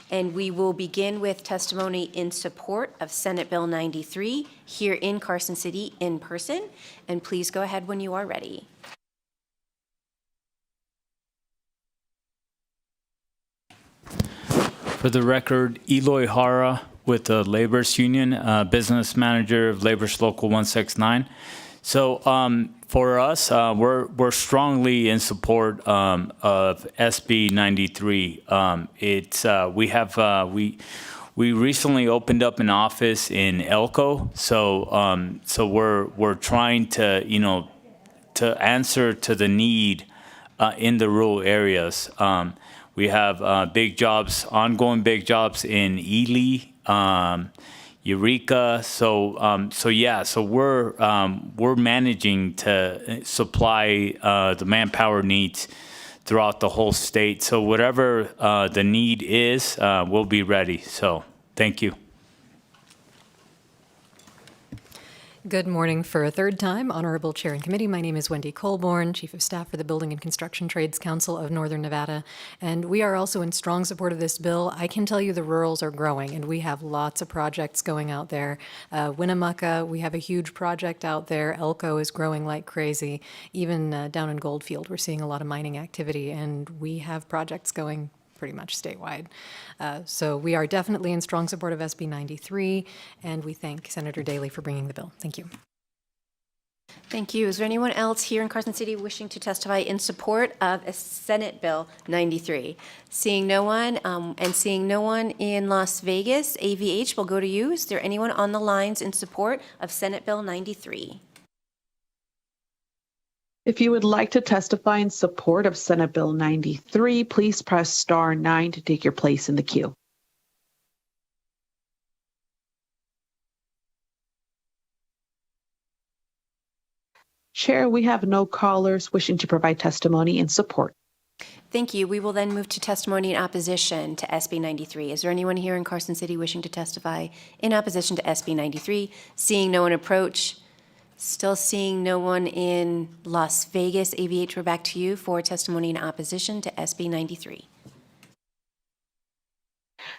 And we will begin with testimony in support of Senate Bill 93 here in Carson City in person. And please go ahead when you are ready. For the record, Eloy Hara with the Labor's Union, business manager of Labor's Local 169. So for us, we're strongly in support of SB 93. We recently opened up an office in Elko, so we're trying to to answer to the need in the rural areas. We have big jobs, ongoing big jobs in Ely, Eureka. So we're managing to supply the manpower needs throughout the whole state. So whatever the need is, we'll be ready. So thank you. Good morning for a third time, Honorable Chair and Committee. My name is Wendy Colborn, Chief of Staff for the Building and Construction Trades Council of Northern Nevada, and we are also in strong support of this bill. I can tell you the rurals are growing, and we have lots of projects going out there. Winnemucca, we have a huge project out there. Elko is growing like crazy. Even down in Goldfield, we're seeing a lot of mining activity, and we have projects going pretty much statewide. So we are definitely in strong support of SB 93, and we thank Senator Daley for bringing the bill. Thank you. Thank you. Is there anyone else here in Carson City wishing to testify in support of Senate Bill 93? Seeing no one, and seeing no one in Las Vegas, AVH will go to you. Is there anyone on the lines in support of Senate Bill 93? If you would like to testify in support of Senate Bill 93, please press star 9 to take your place in the queue. Chair, we have no callers wishing to provide testimony in support. Thank you. We will then move to testimony in opposition to SB 93. Is there anyone here in Carson City wishing to testify in opposition to SB 93? Seeing no one approach. Still seeing no one in Las Vegas. AVH, we're back to you for testimony in opposition to SB 93.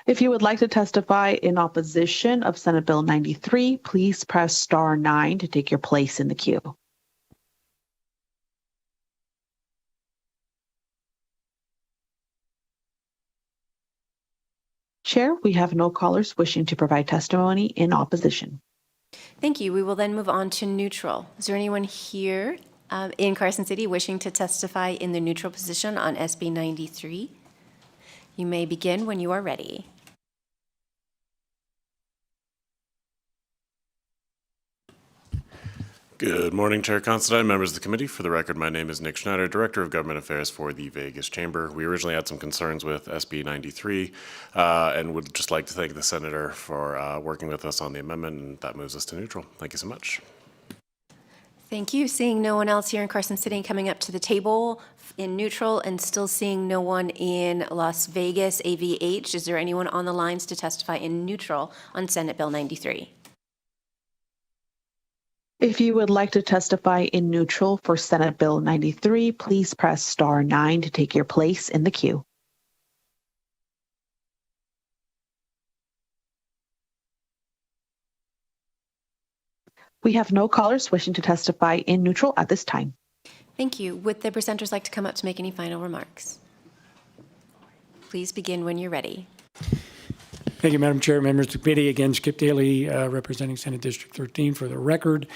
If you would like to testify in opposition of Senate Bill 93, please press star 9 to take your place in the queue. Chair, we have no callers wishing to provide testimony in opposition. Thank you. We will then move on to neutral. Is there anyone here in Carson City wishing to testify in the neutral position on SB 93? You may begin when you are ready. Good morning, Chair Considine, members of the committee. For the record, my name is Nick Schneider, Director of Government Affairs for the Vegas Chamber. We originally had some concerns with SB 93 and would just like to thank the Senator for working with us on the amendment, and that moves us to neutral. Thank you so much. Thank you. Seeing no one else here in Carson City coming up to the table in neutral, and still seeing no one in Las Vegas, AVH, is there anyone on the lines to testify in neutral on Senate Bill 93? If you would like to testify in neutral for Senate Bill 93, please press star 9 to take your place in the queue. We have no callers wishing to testify in neutral at this time. Thank you. Would the presenters like to come up to make any final remarks? Please begin when you're ready. Thank you, Madam Chair, members of the committee. Again, Skip Daly, representing Senate District 13 for the record.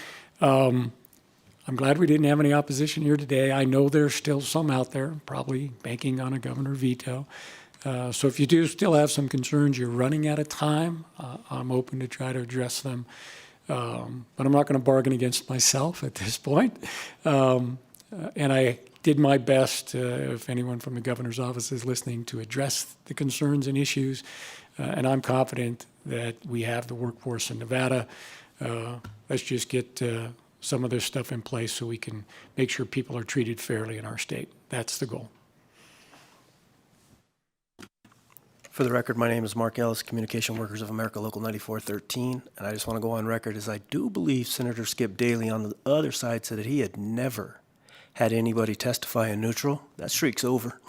I'm glad we didn't have any opposition here today. I know there's still some out there, probably banking on a governor veto. So if you do still have some concerns, you're running out of time, I'm open to try to address them. But I'm not going to bargain against myself at this point. And I did my best, if anyone from the governor's office is listening, to address the concerns and issues. And I'm confident that we have the workforce in Nevada. Let's just get some of this stuff in place so we can make sure people are treated fairly in our state. That's the goal. For the record, my name is Mark Ellis, Communication Workers of America, Local 9413, and I just want to go on record as I do believe Senator Skip Daly on the other side said that he had never had anybody testify in neutral. That streak's over.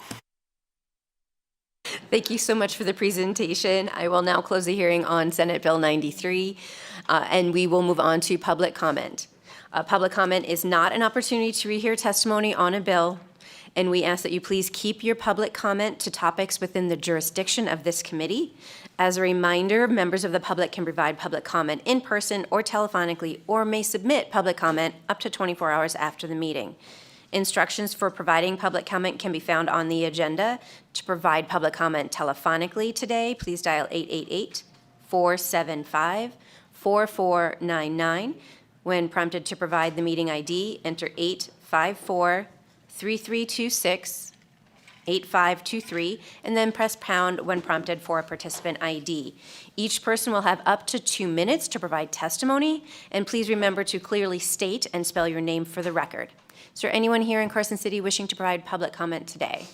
Thank you so much for the presentation. I will now close the hearing on Senate Bill 93, and we will move on to public comment. Public comment is not an opportunity to rehear testimony on a bill, and we ask that you please keep your public comment to topics within the jurisdiction of this committee. As a reminder, members of the public can provide public comment in person or telephonically, or may submit public comment up to 24 hours after the meeting. Instructions for providing public comment can be found on the agenda. To provide public comment telephonically today, please dial 888-475-4499. When prompted to provide the meeting ID, enter 854-3326-8523, and then press pound when prompted for a participant ID. Each person will have up to 2 minutes to provide testimony, and please remember to clearly state and spell your name for the record. Is there anyone here in Carson City wishing to provide public comment today?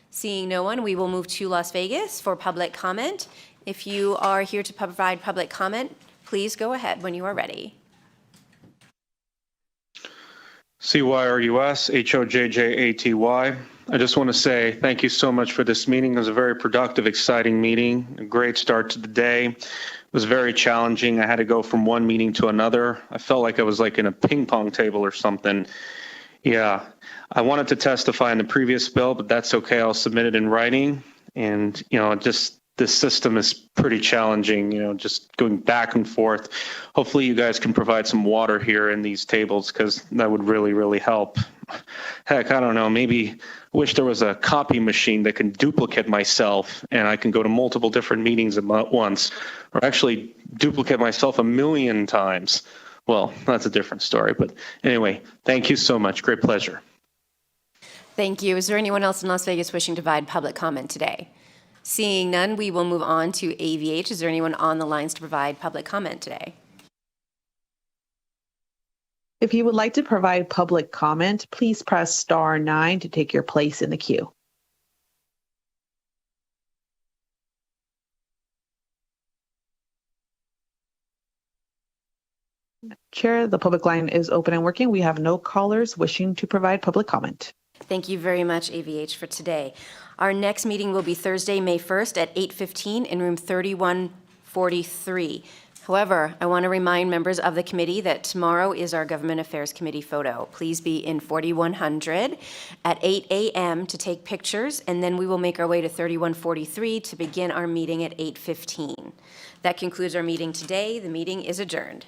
Seeing no one, we will move to Las Vegas for public comment. If you are here to provide public comment, please go ahead when you are ready. CYRUS, HOJJATY. I just want to say thank you so much for this meeting. It was a very productive, exciting meeting, a great start to the day. It was very challenging. I had to go from one meeting to another. I felt like I was like in a ping pong table or something. Yeah, I wanted to testify in the previous bill, but that's okay. I'll submit it in writing. And, just this system is pretty challenging, just going back and forth. Hopefully you guys can provide some water here in these tables because that would really, really help. Heck, I don't know, maybe wish there was a copy machine that can duplicate myself and I can go to multiple different meetings at once, or actually duplicate myself 1,000,000 times. Well, that's a different story. But anyway, thank you so much. Great pleasure. Thank you. Is there anyone else in Las Vegas wishing to provide public comment today? Seeing none, we will move on to AVH. Is there anyone on the lines to provide public comment today? If you would like to provide public comment, please press star 9 to take your place in the queue. Chair, the public line is open and working. We have no callers wishing to provide public comment. Thank you very much, AVH, for today. Our next meeting will be Thursday, May 1st at 8:15 in room 3143. However, I want to remind members of the committee that tomorrow is our Government Affairs Committee photo. Please be in 4100 at 8 a.m. to take pictures, and then we will make our way to 3143 to begin our meeting at 8:15. That concludes our meeting today. The meeting is adjourned.